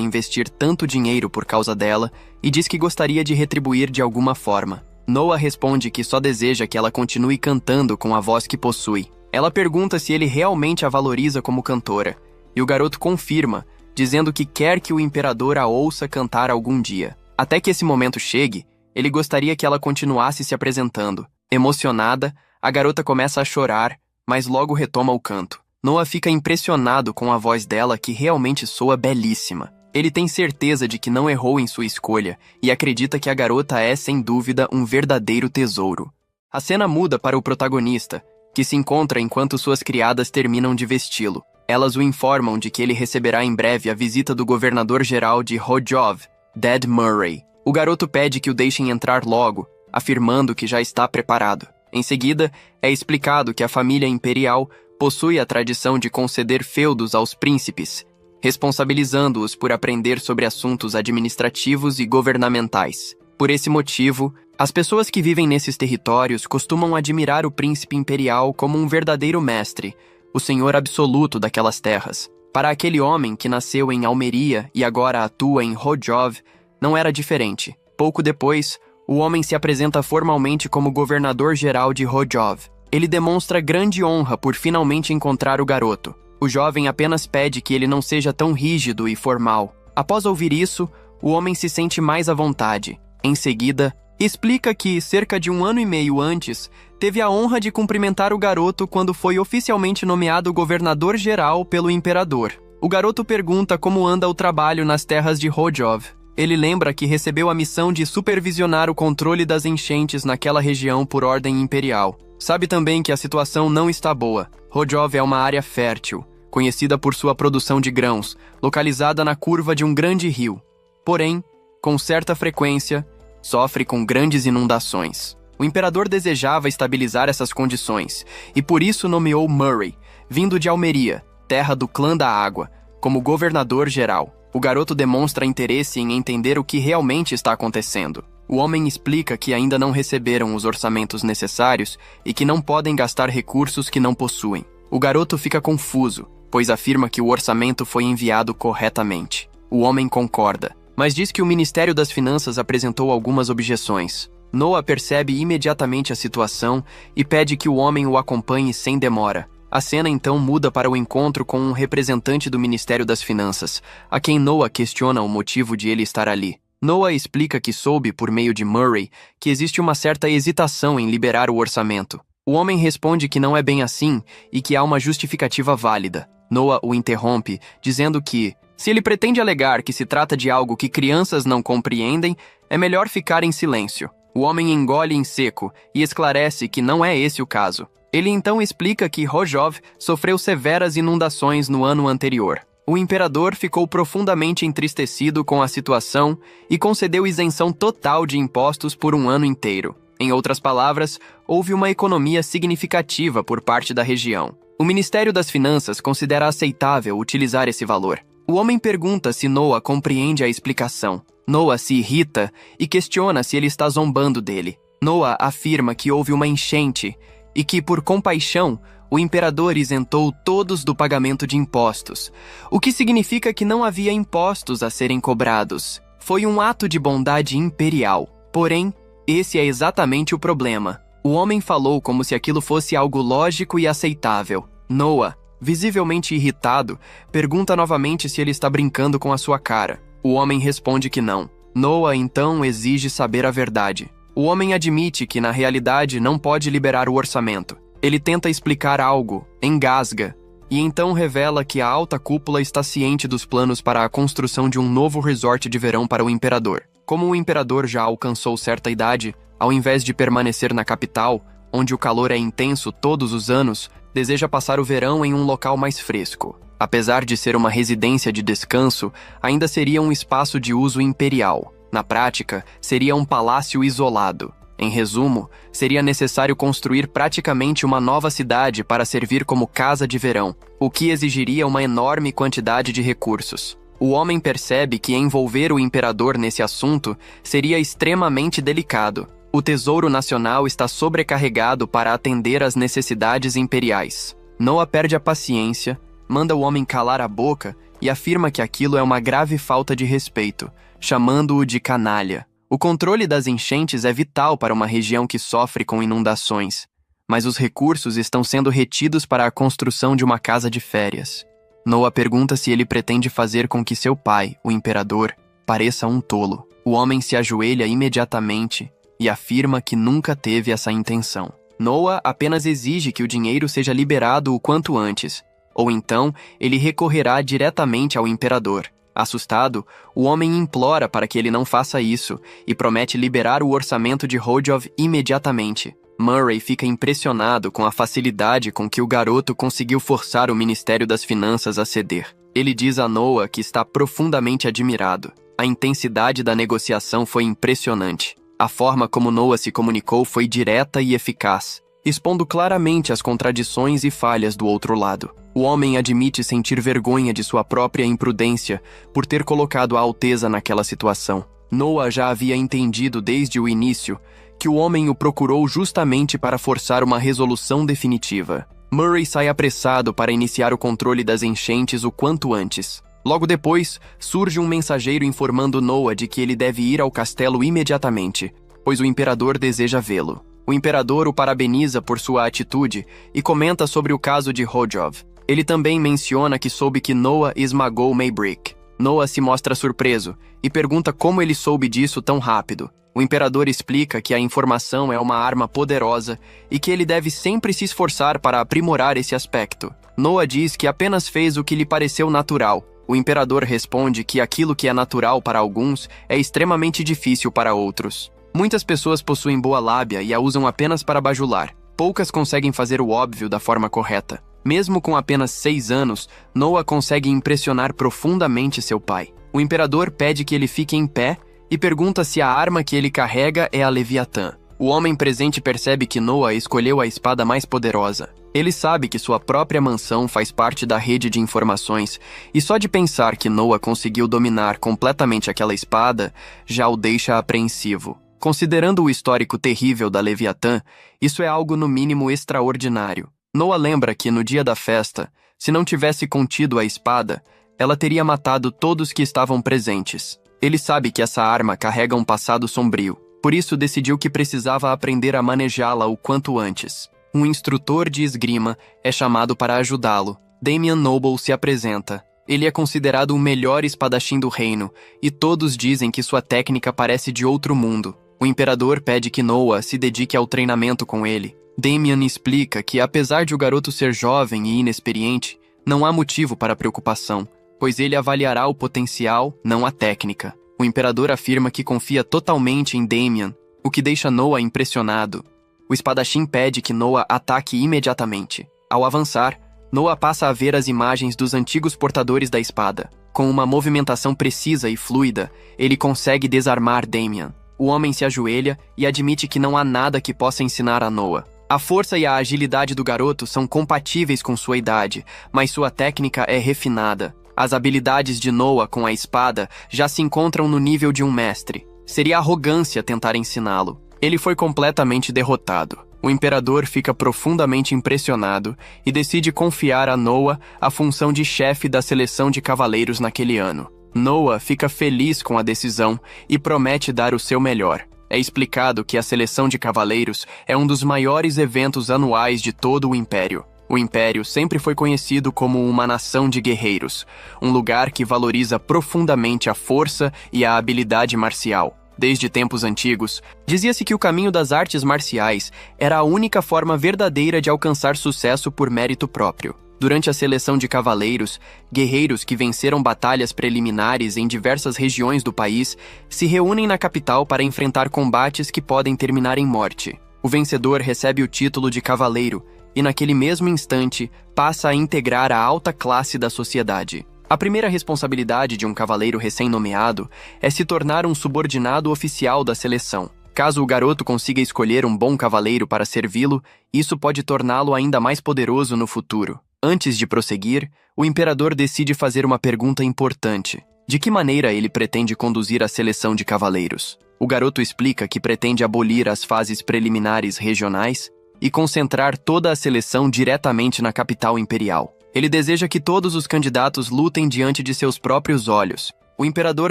investir tanto dinheiro por causa dela e diz que gostaria de retribuir de alguma forma. Noah responde que só deseja que ela continue cantando com a voz que possui. Ela pergunta se ele realmente a valoriza como cantora, e o garoto confirma, dizendo que quer que o imperador a ouça cantar algum dia. Até que esse momento chegue, ele gostaria que ela continuasse se apresentando. Emocionada, a garota começa a chorar, mas logo retoma o canto. Noah fica impressionado com a voz dela, que realmente soa belíssima. Ele tem certeza de que não errou em sua escolha e acredita que a garota é, sem dúvida, um verdadeiro tesouro. A cena muda para o protagonista, que se encontra enquanto suas criadas terminam de vesti-lo. Elas o informam de que ele receberá em breve a visita do governador-geral de Rojov, Dad Murray. O garoto pede que o deixem entrar logo, afirmando que já está preparado. Em seguida, é explicado que a família imperial possui a tradição de conceder feudos aos príncipes, responsabilizando-os por aprender sobre assuntos administrativos e governamentais. Por esse motivo, as pessoas que vivem nesses territórios costumam admirar o príncipe imperial como um verdadeiro mestre, o senhor absoluto daquelas terras. Para aquele homem que nasceu em Almeria e agora atua em Rojov, não era diferente. Pouco depois, o homem se apresenta formalmente como governador-geral de Rojov. Ele demonstra grande honra por finalmente encontrar o garoto. O jovem apenas pede que ele não seja tão rígido e formal. Após ouvir isso, o homem se sente mais à vontade. Em seguida, explica que, cerca de 1 ano e meio antes, teve a honra de cumprimentar o garoto quando foi oficialmente nomeado governador-geral pelo imperador. O garoto pergunta como anda o trabalho nas terras de Rojov. Ele lembra que recebeu a missão de supervisionar o controle das enchentes naquela região por ordem imperial. Sabe também que a situação não está boa. Rojov é uma área fértil, conhecida por sua produção de grãos, localizada na curva de um grande rio. Porém, com certa frequência, sofre com grandes inundações. O imperador desejava estabilizar essas condições, e por isso nomeou Murray, vindo de Almeria, terra do clã da água, como governador-geral. O garoto demonstra interesse em entender o que realmente está acontecendo. O homem explica que ainda não receberam os orçamentos necessários e que não podem gastar recursos que não possuem. O garoto fica confuso, pois afirma que o orçamento foi enviado corretamente. O homem concorda, mas diz que o Ministério das Finanças apresentou algumas objeções. Noah percebe imediatamente a situação e pede que o homem o acompanhe sem demora. A cena então muda para o encontro com um representante do Ministério das Finanças, a quem Noah questiona o motivo de ele estar ali. Noah explica que soube, por meio de Murray, que existe uma certa hesitação em liberar o orçamento. O homem responde que não é bem assim e que há uma justificativa válida. Noah o interrompe, dizendo que, se ele pretende alegar que se trata de algo que crianças não compreendem, é melhor ficar em silêncio. O homem engole em seco e esclarece que não é esse o caso. Ele então explica que Rojov sofreu severas inundações no ano anterior. O imperador ficou profundamente entristecido com a situação e concedeu isenção total de impostos por 1 ano inteiro. Em outras palavras, houve uma economia significativa por parte da região. O Ministério das Finanças considera aceitável utilizar esse valor. O homem pergunta se Noah compreende a explicação. Noah se irrita e questiona se ele está zombando dele. Noah afirma que houve uma enchente e que, por compaixão, o imperador isentou todos do pagamento de impostos, o que significa que não havia impostos a serem cobrados. Foi um ato de bondade imperial. Porém, esse é exatamente o problema. O homem falou como se aquilo fosse algo lógico e aceitável. Noah, visivelmente irritado, pergunta novamente se ele está brincando com a sua cara. O homem responde que não. Noah então exige saber a verdade. O homem admite que, na realidade, não pode liberar o orçamento. Ele tenta explicar algo, engasga, e então revela que a alta cúpula está ciente dos planos para a construção de um novo resort de verão para o imperador. Como o imperador já alcançou certa idade, ao invés de permanecer na capital, onde o calor é intenso todos os anos, deseja passar o verão em um local mais fresco. Apesar de ser uma residência de descanso, ainda seria um espaço de uso imperial. Na prática, seria um palácio isolado. Em resumo, seria necessário construir praticamente uma nova cidade para servir como casa de verão, o que exigiria uma enorme quantidade de recursos. O homem percebe que envolver o imperador nesse assunto seria extremamente delicado. O Tesouro Nacional está sobrecarregado para atender às necessidades imperiais. Noah perde a paciência, manda o homem calar a boca e afirma que aquilo é uma grave falta de respeito, chamando-o de canalha. O controle das enchentes é vital para uma região que sofre com inundações, mas os recursos estão sendo retidos para a construção de uma casa de férias. Noah pergunta se ele pretende fazer com que seu pai, o imperador, pareça um tolo. O homem se ajoelha imediatamente e afirma que nunca teve essa intenção. Noah apenas exige que o dinheiro seja liberado o quanto antes, ou então ele recorrerá diretamente ao imperador. Assustado, o homem implora para que ele não faça isso e promete liberar o orçamento de Hodjov imediatamente. Murray fica impressionado com a facilidade com que o garoto conseguiu forçar o Ministério das Finanças a ceder. Ele diz a Noah que está profundamente admirado. A intensidade da negociação foi impressionante. A forma como Noah se comunicou foi direta e eficaz, expondo claramente as contradições e falhas do outro lado. O homem admite sentir vergonha de sua própria imprudência por ter colocado a Alteza naquela situação. Noah já havia entendido desde o início que o homem o procurou justamente para forçar uma resolução definitiva. Murray sai apressado para iniciar o controle das enchentes o quanto antes. Logo depois, surge um mensageiro informando Noah de que ele deve ir ao castelo imediatamente, pois o imperador deseja vê-lo. O imperador o parabeniza por sua atitude e comenta sobre o caso de Hodjov. Ele também menciona que soube que Noah esmagou Maybrick. Noah se mostra surpreso e pergunta como ele soube disso tão rápido. O imperador explica que a informação é uma arma poderosa e que ele deve sempre se esforçar para aprimorar esse aspecto. Noah diz que apenas fez o que lhe pareceu natural. O imperador responde que aquilo que é natural para alguns é extremamente difícil para outros. Muitas pessoas possuem boa lábia e a usam apenas para bajular. Poucas conseguem fazer o óbvio da forma correta. Mesmo com apenas 6 anos, Noah consegue impressionar profundamente seu pai. O imperador pede que ele fique em pé e pergunta se a arma que ele carrega é a Leviatã. O homem presente percebe que Noah escolheu a espada mais poderosa. Ele sabe que sua própria mansão faz parte da rede de informações, e só de pensar que Noah conseguiu dominar completamente aquela espada já o deixa apreensivo. Considerando o histórico terrível da Leviatã, isso é algo no mínimo extraordinário. Noah lembra que, no dia da festa, se não tivesse contido a espada, ela teria matado todos que estavam presentes. Ele sabe que essa arma carrega um passado sombrio, por isso decidiu que precisava aprender a manejá-la o quanto antes. Um instrutor de esgrima é chamado para ajudá-lo. Damian Noble se apresenta. Ele é considerado o melhor espadachim do reino, e todos dizem que sua técnica parece de outro mundo. O imperador pede que Noah se dedique ao treinamento com ele. Damian explica que, apesar de o garoto ser jovem e inexperiente, não há motivo para preocupação, pois ele avaliará o potencial, não a técnica. O imperador afirma que confia totalmente em Damian, o que deixa Noah impressionado. O espadachim pede que Noah ataque imediatamente. Ao avançar, Noah passa a ver as imagens dos antigos portadores da espada. Com uma movimentação precisa e fluida, ele consegue desarmar Damian. O homem se ajoelha e admite que não há nada que possa ensinar a Noah. A força e a agilidade do garoto são compatíveis com sua idade, mas sua técnica é refinada. As habilidades de Noah com a espada já se encontram no nível de um mestre. Seria arrogância tentar ensiná-lo. Ele foi completamente derrotado. O imperador fica profundamente impressionado e decide confiar a Noah a função de chefe da seleção de cavaleiros naquele ano. Noah fica feliz com a decisão e promete dar o seu melhor. É explicado que a seleção de cavaleiros é um dos maiores eventos anuais de todo o Império. O Império sempre foi conhecido como uma nação de guerreiros, um lugar que valoriza profundamente a força e a habilidade marcial. Desde tempos antigos, dizia-se que o caminho das artes marciais era a única forma verdadeira de alcançar sucesso por mérito próprio. Durante a seleção de cavaleiros, guerreiros que venceram batalhas preliminares em diversas regiões do país se reúnem na capital para enfrentar combates que podem terminar em morte. O vencedor recebe o título de cavaleiro e, naquele mesmo instante, passa a integrar a alta classe da sociedade. A primeira responsabilidade de um cavaleiro recém-nomeado é se tornar um subordinado oficial da seleção. Caso o garoto consiga escolher um bom cavaleiro para servi-lo, isso pode torná-lo ainda mais poderoso no futuro. Antes de prosseguir, o imperador decide fazer uma pergunta importante. De que maneira ele pretende conduzir a seleção de cavaleiros? O garoto explica que pretende abolir as fases preliminares regionais e concentrar toda a seleção diretamente na capital imperial. Ele deseja que todos os candidatos lutem diante de seus próprios olhos. O imperador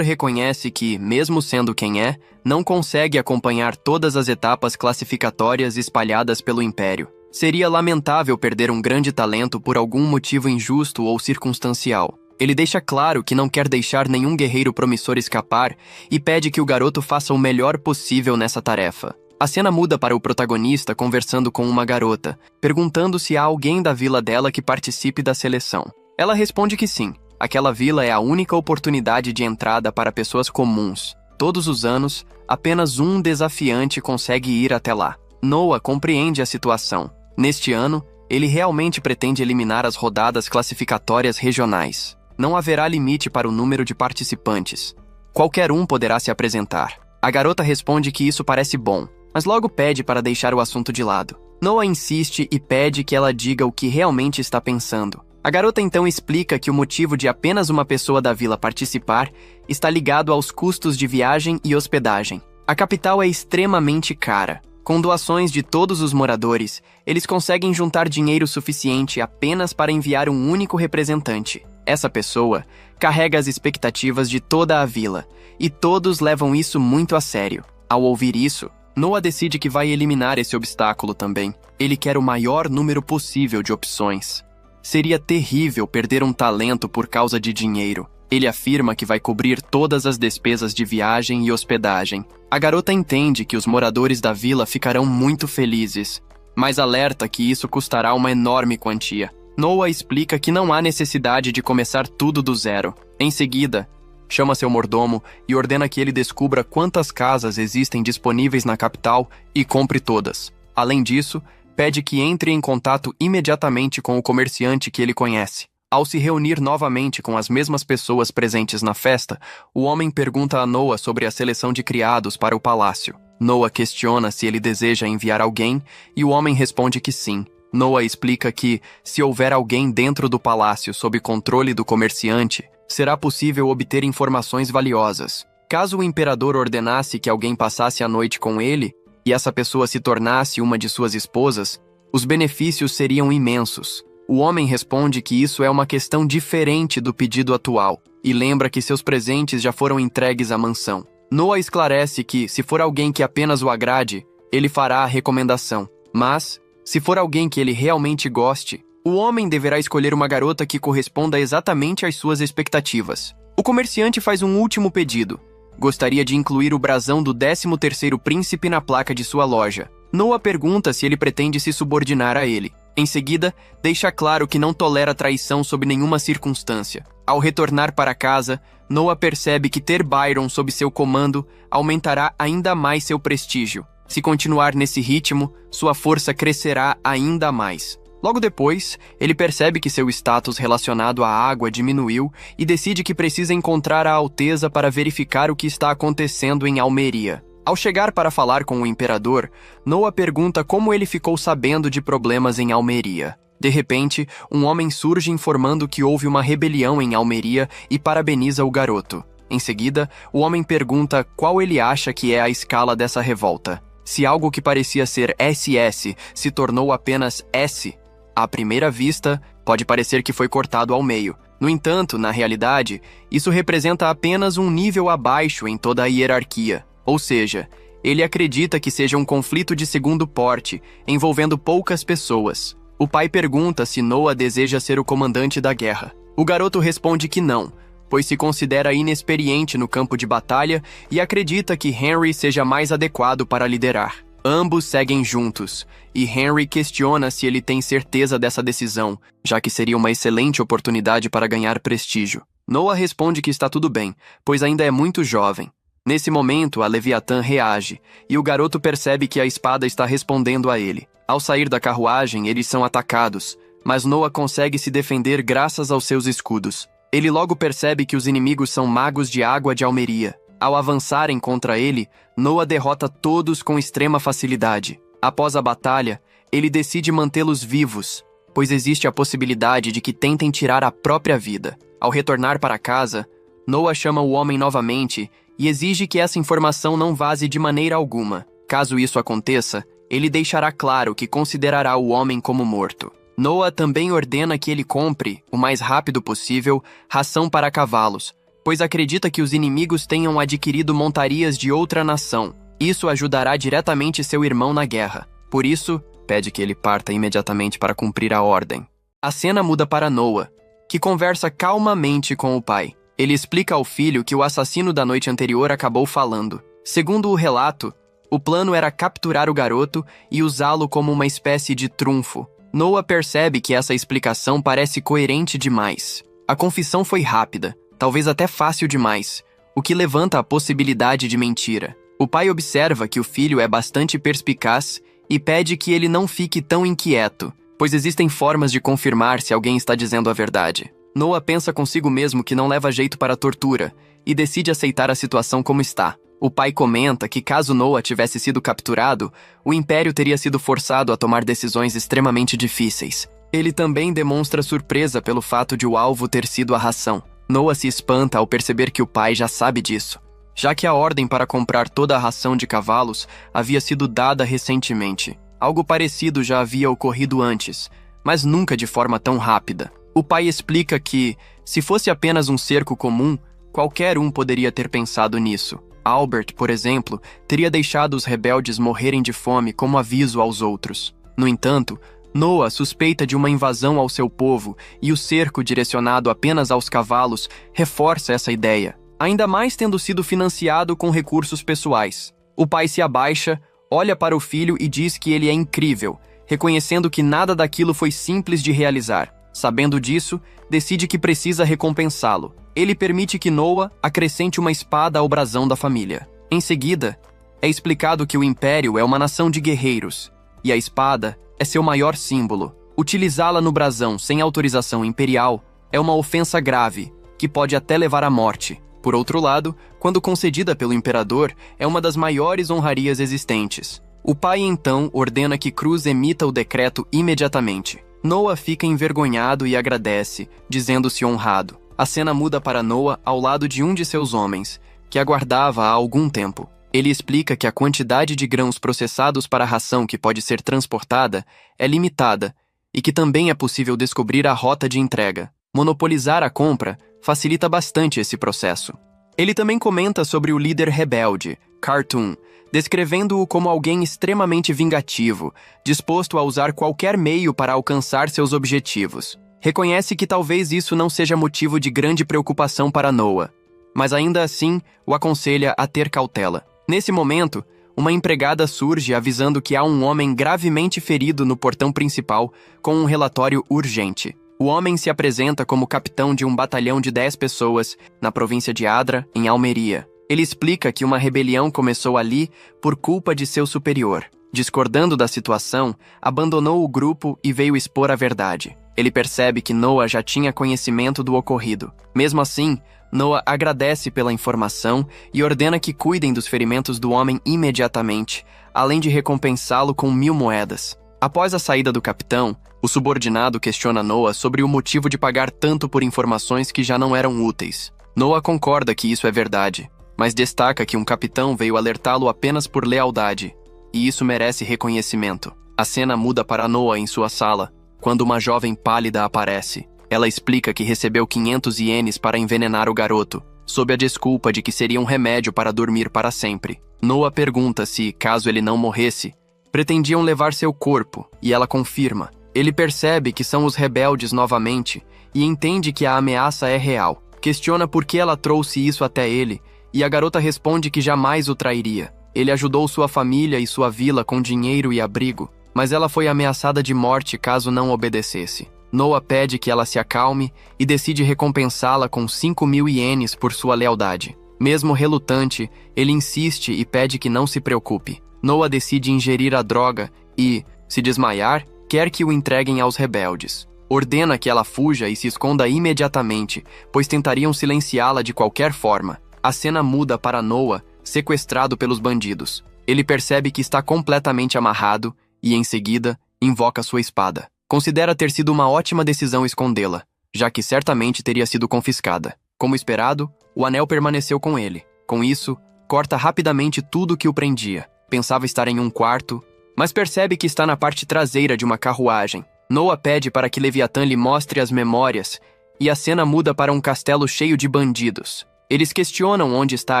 reconhece que, mesmo sendo quem é, não consegue acompanhar todas as etapas classificatórias espalhadas pelo império. Seria lamentável perder um grande talento por algum motivo injusto ou circunstancial. Ele deixa claro que não quer deixar nenhum guerreiro promissor escapar e pede que o garoto faça o melhor possível nessa tarefa. A cena muda para o protagonista conversando com uma garota, perguntando se há alguém da vila dela que participe da seleção. Ela responde que sim. Aquela vila é a única oportunidade de entrada para pessoas comuns. Todos os anos, apenas um desafiante consegue ir até lá. Noah compreende a situação. Neste ano, ele realmente pretende eliminar as rodadas classificatórias regionais. Não haverá limite para o número de participantes. Qualquer um poderá se apresentar. A garota responde que isso parece bom, mas logo pede para deixar o assunto de lado. Noah insiste e pede que ela diga o que realmente está pensando. A garota então explica que o motivo de apenas uma pessoa da vila participar está ligado aos custos de viagem e hospedagem. A capital é extremamente cara. Com doações de todos os moradores, eles conseguem juntar dinheiro suficiente apenas para enviar um único representante. Essa pessoa carrega as expectativas de toda a vila, e todos levam isso muito a sério. Ao ouvir isso, Noah decide que vai eliminar esse obstáculo também. Ele quer o maior número possível de opções. Seria terrível perder um talento por causa de dinheiro. Ele afirma que vai cobrir todas as despesas de viagem e hospedagem. A garota entende que os moradores da vila ficarão muito felizes, mas alerta que isso custará uma enorme quantia. Noah explica que não há necessidade de começar tudo do zero. Em seguida, chama seu mordomo e ordena que ele descubra quantas casas existem disponíveis na capital e compre todas. Além disso, pede que entre em contato imediatamente com o comerciante que ele conhece. Ao se reunir novamente com as mesmas pessoas presentes na festa, o homem pergunta a Noah sobre a seleção de criados para o palácio. Noah questiona se ele deseja enviar alguém e o homem responde que sim. Noah explica que, se houver alguém dentro do palácio sob controle do comerciante, será possível obter informações valiosas. Caso o imperador ordenasse que alguém passasse a noite com ele, e essa pessoa se tornasse uma de suas esposas, os benefícios seriam imensos. O homem responde que isso é uma questão diferente do pedido atual, e lembra que seus presentes já foram entregues à mansão. Noah esclarece que, se for alguém que apenas o agrade, ele fará a recomendação. Mas, se for alguém que ele realmente goste, o homem deverá escolher uma garota que corresponda exatamente às suas expectativas. O comerciante faz um último pedido. Gostaria de incluir o brasão do 13º príncipe na placa de sua loja. Noah pergunta se ele pretende se subordinar a ele. Em seguida, deixa claro que não tolera traição sob nenhuma circunstância. Ao retornar para casa, Noah percebe que ter Byron sob seu comando aumentará ainda mais seu prestígio. Se continuar nesse ritmo, sua força crescerá ainda mais. Logo depois, ele percebe que seu status relacionado à água diminuiu e decide que precisa encontrar a Alteza para verificar o que está acontecendo em Almeria. Ao chegar para falar com o imperador, Noah pergunta como ele ficou sabendo de problemas em Almeria. De repente, um homem surge informando que houve uma rebelião em Almeria e parabeniza o garoto. Em seguida, o homem pergunta qual ele acha que é a escala dessa revolta. Se algo que parecia ser SS se tornou apenas S, à primeira vista, pode parecer que foi cortado ao meio. No entanto, na realidade, isso representa apenas um nível abaixo em toda a hierarquia. Ou seja, ele acredita que seja um conflito de segundo porte, envolvendo poucas pessoas. O pai pergunta se Noah deseja ser o comandante da guerra. O garoto responde que não, pois se considera inexperiente no campo de batalha e acredita que Henry seja mais adequado para liderar. Ambos seguem juntos, e Henry questiona se ele tem certeza dessa decisão, já que seria uma excelente oportunidade para ganhar prestígio. Noah responde que está tudo bem, pois ainda é muito jovem. Nesse momento, a Leviatã reage, e o garoto percebe que a espada está respondendo a ele. Ao sair da carruagem, eles são atacados, mas Noah consegue se defender graças aos seus escudos. Ele logo percebe que os inimigos são magos de água de Almeria. Ao avançarem contra ele, Noah derrota todos com extrema facilidade. Após a batalha, ele decide mantê-los vivos, pois existe a possibilidade de que tentem tirar a própria vida. Ao retornar para casa, Noah chama o homem novamente e exige que essa informação não vaze de maneira alguma. Caso isso aconteça, ele deixará claro que considerará o homem como morto. Noah também ordena que ele compre, o mais rápido possível, ração para cavalos, pois acredita que os inimigos tenham adquirido montarias de outra nação. Isso ajudará diretamente seu irmão na guerra. Por isso, pede que ele parta imediatamente para cumprir a ordem. A cena muda para Noah, que conversa calmamente com o pai. Ele explica ao filho que o assassino da noite anterior acabou falando. Segundo o relato, o plano era capturar o garoto e usá-lo como uma espécie de trunfo. Noah percebe que essa explicação parece coerente demais. A confissão foi rápida, talvez até fácil demais, o que levanta a possibilidade de mentira. O pai observa que o filho é bastante perspicaz e pede que ele não fique tão inquieto, pois existem formas de confirmar se alguém está dizendo a verdade. Noah pensa consigo mesmo que não leva jeito para a tortura e decide aceitar a situação como está. O pai comenta que caso Noah tivesse sido capturado, o Império teria sido forçado a tomar decisões extremamente difíceis. Ele também demonstra surpresa pelo fato de o alvo ter sido a ração. Noah se espanta ao perceber que o pai já sabe disso, já que a ordem para comprar toda a ração de cavalos havia sido dada recentemente. Algo parecido já havia ocorrido antes, mas nunca de forma tão rápida. O pai explica que, se fosse apenas um cerco comum, qualquer um poderia ter pensado nisso. Albert, por exemplo, teria deixado os rebeldes morrerem de fome como aviso aos outros. No entanto, Noah suspeita de uma invasão ao seu povo e o cerco direcionado apenas aos cavalos reforça essa ideia, ainda mais tendo sido financiado com recursos pessoais. O pai se abaixa, olha para o filho e diz que ele é incrível, reconhecendo que nada daquilo foi simples de realizar. Sabendo disso, decide que precisa recompensá-lo. Ele permite que Noah acrescente uma espada ao brasão da família. Em seguida, é explicado que o Império é uma nação de guerreiros, e a espada é seu maior símbolo. Utilizá-la no brasão sem autorização imperial é uma ofensa grave, que pode até levar à morte. Por outro lado, quando concedida pelo imperador, é uma das maiores honrarias existentes. O pai então ordena que Cruz emita o decreto imediatamente. Noah fica envergonhado e agradece, dizendo-se honrado. A cena muda para Noah ao lado de um de seus homens, que aguardava há algum tempo. Ele explica que a quantidade de grãos processados para a ração que pode ser transportada é limitada e que também é possível descobrir a rota de entrega. Monopolizar a compra facilita bastante esse processo. Ele também comenta sobre o líder rebelde, Khartoum, descrevendo-o como alguém extremamente vingativo, disposto a usar qualquer meio para alcançar seus objetivos. Reconhece que talvez isso não seja motivo de grande preocupação para Noah, mas ainda assim o aconselha a ter cautela. Nesse momento, uma empregada surge avisando que há um homem gravemente ferido no portão principal com um relatório urgente. O homem se apresenta como capitão de um batalhão de 10 pessoas na província de Adra, em Almeria. Ele explica que uma rebelião começou ali por culpa de seu superior. Discordando da situação, abandonou o grupo e veio expor a verdade. Ele percebe que Noah já tinha conhecimento do ocorrido. Mesmo assim, Noah agradece pela informação e ordena que cuidem dos ferimentos do homem imediatamente, além de recompensá-lo com 1000 moedas. Após a saída do capitão, o subordinado questiona Noah sobre o motivo de pagar tanto por informações que já não eram úteis. Noah concorda que isso é verdade, mas destaca que um capitão veio alertá-lo apenas por lealdade, e isso merece reconhecimento. A cena muda para Noah em sua sala, quando uma jovem pálida aparece. Ela explica que recebeu 500 ienes para envenenar o garoto, sob a desculpa de que seria um remédio para dormir para sempre. Noah pergunta se, caso ele não morresse, pretendiam levar seu corpo, e ela confirma. Ele percebe que são os rebeldes novamente e entende que a ameaça é real. Questiona por que ela trouxe isso até ele, e a garota responde que jamais o trairia. Ele ajudou sua família e sua vila com dinheiro e abrigo, mas ela foi ameaçada de morte caso não obedecesse. Noah pede que ela se acalme e decide recompensá-la com 5.000 ienes por sua lealdade. Mesmo relutante, ele insiste e pede que não se preocupe. Noah decide ingerir a droga e, se desmaiar, quer que o entreguem aos rebeldes. Ordena que ela fuja e se esconda imediatamente, pois tentariam silenciá-la de qualquer forma. A cena muda para Noah, sequestrado pelos bandidos. Ele percebe que está completamente amarrado e, em seguida, invoca sua espada. Considera ter sido uma ótima decisão escondê-la, já que certamente teria sido confiscada. Como esperado, o anel permaneceu com ele. Com isso, corta rapidamente tudo que o prendia. Pensava estar em um quarto, mas percebe que está na parte traseira de uma carruagem. Noah pede para que Leviatã lhe mostre as memórias e a cena muda para um castelo cheio de bandidos. Eles questionam onde está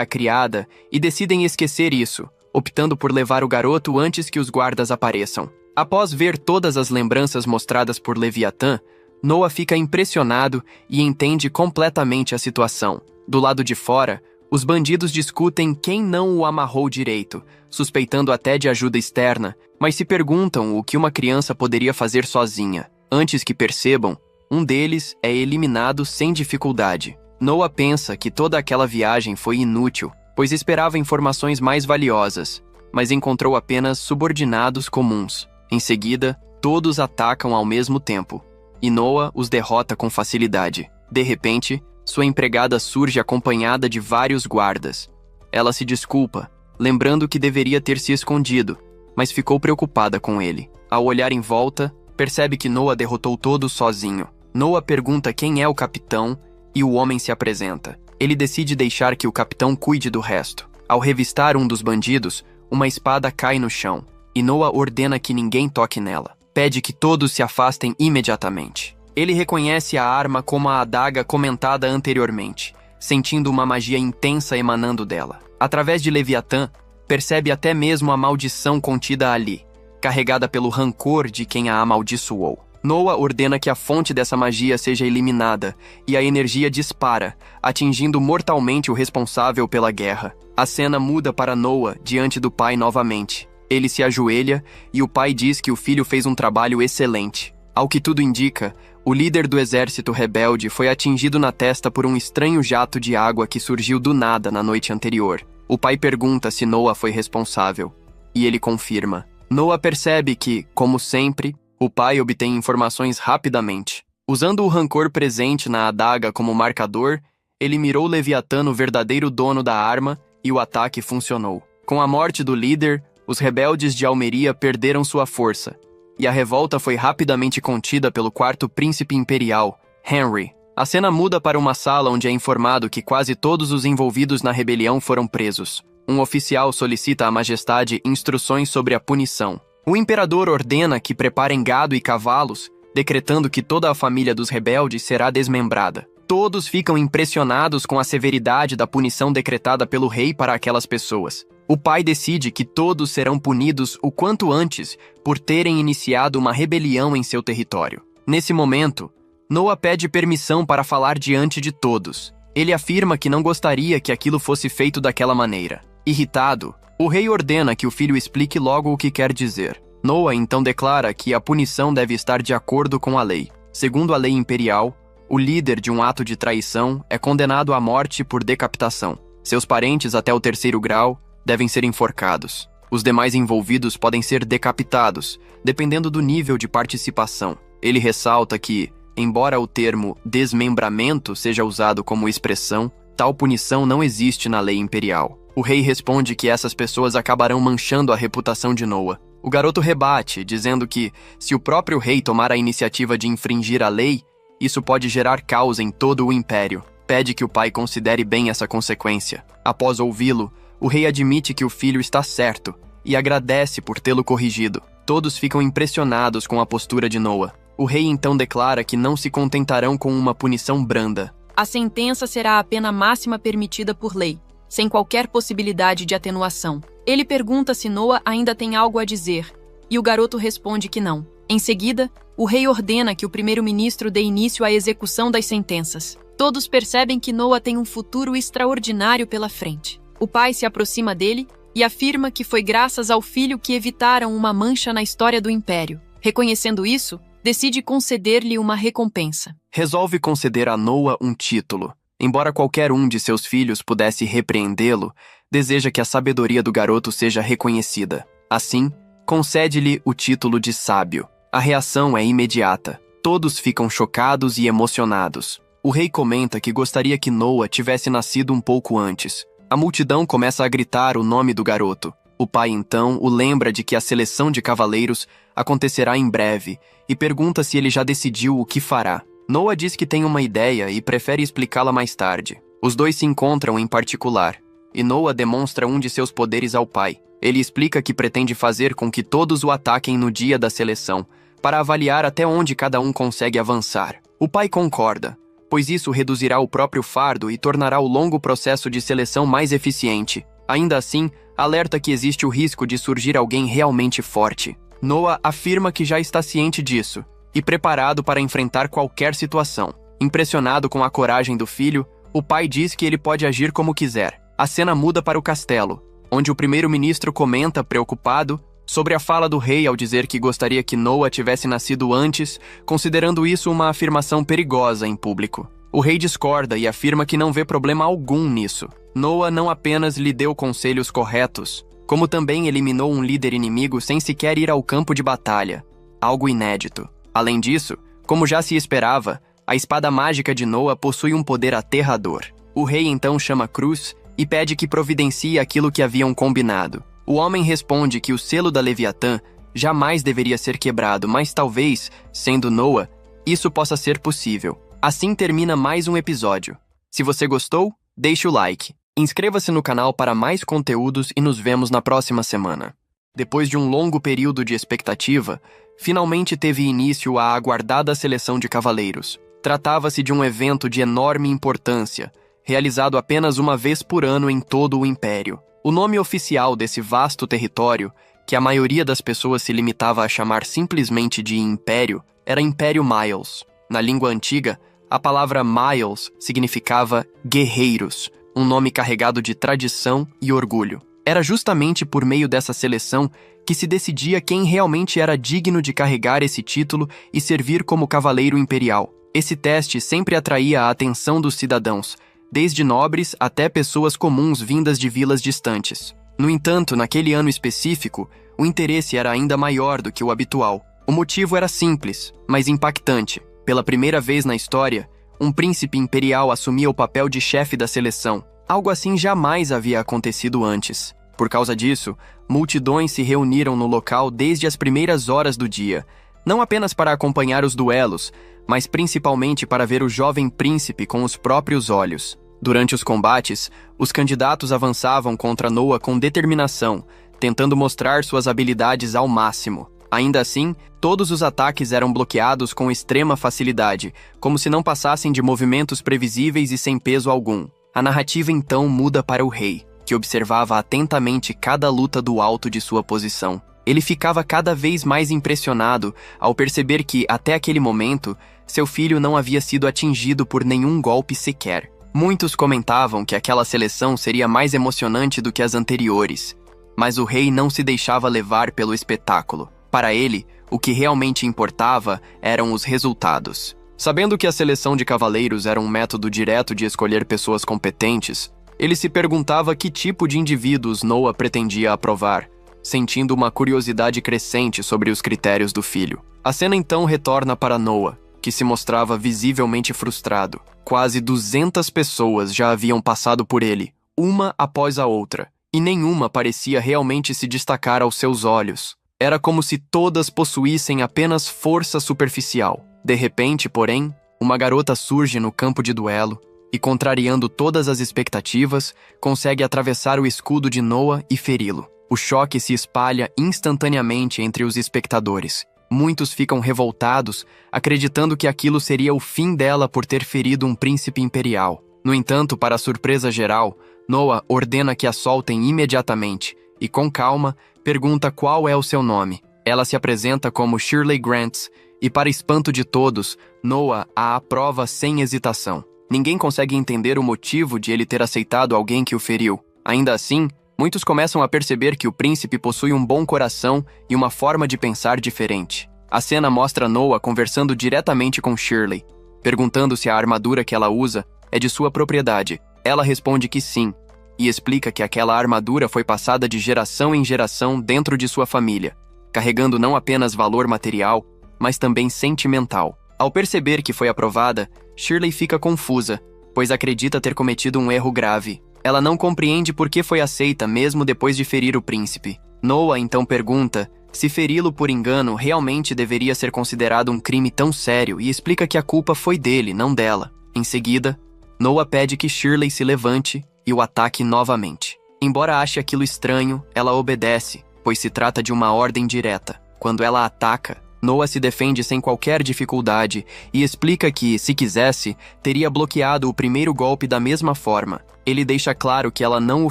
a criada e decidem esquecer isso, optando por levar o garoto antes que os guardas apareçam. Após ver todas as lembranças mostradas por Leviatã, Noah fica impressionado e entende completamente a situação. Do lado de fora, os bandidos discutem quem não o amarrou direito, suspeitando até de ajuda externa, mas se perguntam o que uma criança poderia fazer sozinha. Antes que percebam, um deles é eliminado sem dificuldade. Noah pensa que toda aquela viagem foi inútil, pois esperava informações mais valiosas, mas encontrou apenas subordinados comuns. Em seguida, todos atacam ao mesmo tempo, e Noah os derrota com facilidade. De repente, sua empregada surge acompanhada de vários guardas. Ela se desculpa, lembrando que deveria ter se escondido, mas ficou preocupada com ele. Ao olhar em volta, percebe que Noah derrotou todos sozinho. Noah pergunta quem é o capitão e o homem se apresenta. Ele decide deixar que o capitão cuide do resto. Ao revistar um dos bandidos, uma espada cai no chão, e Noah ordena que ninguém toque nela. Pede que todos se afastem imediatamente. Ele reconhece a arma como a adaga comentada anteriormente, sentindo uma magia intensa emanando dela. Através de Leviatã, percebe até mesmo a maldição contida ali, carregada pelo rancor de quem a amaldiçoou. Noah ordena que a fonte dessa magia seja eliminada e a energia dispara, atingindo mortalmente o responsável pela guerra. A cena muda para Noah diante do pai novamente. Ele se ajoelha e o pai diz que o filho fez um trabalho excelente. Ao que tudo indica, o líder do exército rebelde foi atingido na testa por um estranho jato de água que surgiu do nada na noite anterior. O pai pergunta se Noah foi responsável, e ele confirma. Noah percebe que, como sempre, o pai obtém informações rapidamente. Usando o rancor presente na adaga como marcador, ele mirou Leviatã no verdadeiro dono da arma e o ataque funcionou. Com a morte do líder, os rebeldes de Almeria perderam sua força, e a revolta foi rapidamente contida pelo quarto príncipe imperial, Henry. A cena muda para uma sala onde é informado que quase todos os envolvidos na rebelião foram presos. Um oficial solicita à majestade instruções sobre a punição. O imperador ordena que preparem gado e cavalos, decretando que toda a família dos rebeldes será desmembrada. Todos ficam impressionados com a severidade da punição decretada pelo rei para aquelas pessoas. O pai decide que todos serão punidos o quanto antes por terem iniciado uma rebelião em seu território. Nesse momento, Noah pede permissão para falar diante de todos. Ele afirma que não gostaria que aquilo fosse feito daquela maneira. Irritado, o rei ordena que o filho explique logo o que quer dizer. Noah então declara que a punição deve estar de acordo com a lei. Segundo a lei imperial, o líder de um ato de traição é condenado à morte por decapitação. Seus parentes até o 3º grau devem ser enforcados. Os demais envolvidos podem ser decapitados, dependendo do nível de participação. Ele ressalta que, embora o termo desmembramento seja usado como expressão, tal punição não existe na lei imperial. O rei responde que essas pessoas acabarão manchando a reputação de Noah. O garoto rebate, dizendo que, se o próprio rei tomar a iniciativa de infringir a lei, isso pode gerar caos em todo o império. Pede que o pai considere bem essa consequência. Após ouvi-lo, o rei admite que o filho está certo e agradece por tê-lo corrigido. Todos ficam impressionados com a postura de Noah. O rei então declara que não se contentarão com uma punição branda. A sentença será a pena máxima permitida por lei, sem qualquer possibilidade de atenuação. Ele pergunta se Noah ainda tem algo a dizer, e o garoto responde que não. Em seguida, o rei ordena que o primeiro-ministro dê início à execução das sentenças. Todos percebem que Noah tem um futuro extraordinário pela frente. O pai se aproxima dele e afirma que foi graças ao filho que evitaram uma mancha na história do império. Reconhecendo isso, decide conceder-lhe uma recompensa. Resolve conceder a Noah um título. Embora qualquer um de seus filhos pudesse repreendê-lo, deseja que a sabedoria do garoto seja reconhecida. Assim, concede-lhe o título de sábio. A reação é imediata. Todos ficam chocados e emocionados. O rei comenta que gostaria que Noa tivesse nascido um pouco antes. A multidão começa a gritar o nome do garoto. O pai, então, o lembra de que a seleção de cavaleiros acontecerá em breve e pergunta se ele já decidiu o que fará. Noa diz que tem uma ideia e prefere explicá-la mais tarde. Os dois se encontram em particular, e Noa demonstra um de seus poderes ao pai. Ele explica que pretende fazer com que todos o ataquem no dia da seleção, para avaliar até onde cada um consegue avançar. O pai concorda, pois isso reduzirá o próprio fardo e tornará o longo processo de seleção mais eficiente. Ainda assim, alerta que existe o risco de surgir alguém realmente forte. Noa afirma que já está ciente disso e preparado para enfrentar qualquer situação. Impressionado com a coragem do filho, o pai diz que ele pode agir como quiser. A cena muda para o castelo, onde o primeiro-ministro comenta, preocupado, sobre a fala do rei ao dizer que gostaria que Noa tivesse nascido antes, considerando isso uma afirmação perigosa em público. O rei discorda e afirma que não vê problema algum nisso. Noa não apenas lhe deu conselhos corretos, como também eliminou um líder inimigo sem sequer ir ao campo de batalha, algo inédito. Além disso, como já se esperava, a espada mágica de Noa possui um poder aterrador. O rei então chama Cruz e pede que providencie aquilo que haviam combinado. O homem responde que o selo da Leviatã jamais deveria ser quebrado, mas talvez, sendo Noa, isso possa ser possível. Assim termina mais um episódio. Se você gostou, deixe o like. Inscreva-se no canal para mais conteúdos e nos vemos na próxima semana. Depois de um longo período de expectativa, finalmente teve início a aguardada seleção de cavaleiros. Tratava-se de um evento de enorme importância, realizado apenas uma vez por ano em todo o Império. O nome oficial desse vasto território, que a maioria das pessoas se limitava a chamar simplesmente de Império, era Império Miles. Na língua antiga, a palavra Miles significava guerreiros, um nome carregado de tradição e orgulho. Era justamente por meio dessa seleção que se decidia quem realmente era digno de carregar esse título e servir como cavaleiro imperial. Esse teste sempre atraía a atenção dos cidadãos, desde nobres até pessoas comuns vindas de vilas distantes. No entanto, naquele ano específico, o interesse era ainda maior do que o habitual. O motivo era simples, mas impactante. Pela primeira vez na história, um príncipe imperial assumia o papel de chefe da seleção. Algo assim jamais havia acontecido antes. Por causa disso, multidões se reuniram no local desde as primeiras horas do dia, não apenas para acompanhar os duelos, mas principalmente para ver o jovem príncipe com os próprios olhos. Durante os combates, os candidatos avançavam contra Noa com determinação, tentando mostrar suas habilidades ao máximo. Ainda assim, todos os ataques eram bloqueados com extrema facilidade, como se não passassem de movimentos previsíveis e sem peso algum. A narrativa então muda para o rei, que observava atentamente cada luta do alto de sua posição. Ele ficava cada vez mais impressionado ao perceber que, até aquele momento, seu filho não havia sido atingido por nenhum golpe sequer. Muitos comentavam que aquela seleção seria mais emocionante do que as anteriores, mas o rei não se deixava levar pelo espetáculo. Para ele, o que realmente importava eram os resultados. Sabendo que a seleção de cavaleiros era um método direto de escolher pessoas competentes, ele se perguntava que tipo de indivíduos Noa pretendia aprovar, sentindo uma curiosidade crescente sobre os critérios do filho. A cena então retorna para Noa, que se mostrava visivelmente frustrado. Quase 200 pessoas já haviam passado por ele, uma após a outra, e nenhuma parecia realmente se destacar aos seus olhos. Era como se todas possuíssem apenas força superficial. De repente, porém, uma garota surge no campo de duelo e, contrariando todas as expectativas, consegue atravessar o escudo de Noa e feri-lo. O choque se espalha instantaneamente entre os espectadores. Muitos ficam revoltados, acreditando que aquilo seria o fim dela por ter ferido um príncipe imperial. No entanto, para a surpresa geral, Noa ordena que a soltem imediatamente e, com calma, pergunta qual é o seu nome. Ela se apresenta como Shirley Grants e, para espanto de todos, Noa a aprova sem hesitação. Ninguém consegue entender o motivo de ele ter aceitado alguém que o feriu. Ainda assim, muitos começam a perceber que o príncipe possui um bom coração e uma forma de pensar diferente. A cena mostra Noa conversando diretamente com Shirley, perguntando se a armadura que ela usa é de sua propriedade. Ela responde que sim, e explica que aquela armadura foi passada de geração em geração dentro de sua família, carregando não apenas valor material, mas também sentimental. Ao perceber que foi aprovada, Shirley fica confusa, pois acredita ter cometido um erro grave. Ela não compreende por que foi aceita mesmo depois de ferir o príncipe. Noah então pergunta se feri-lo por engano realmente deveria ser considerado um crime tão sério e explica que a culpa foi dele, não dela. Em seguida, Noah pede que Shirley se levante e o ataque novamente. Embora ache aquilo estranho, ela obedece, pois se trata de uma ordem direta. Quando ela ataca, Noah se defende sem qualquer dificuldade e explica que, se quisesse, teria bloqueado o primeiro golpe da mesma forma. Ele deixa claro que ela não o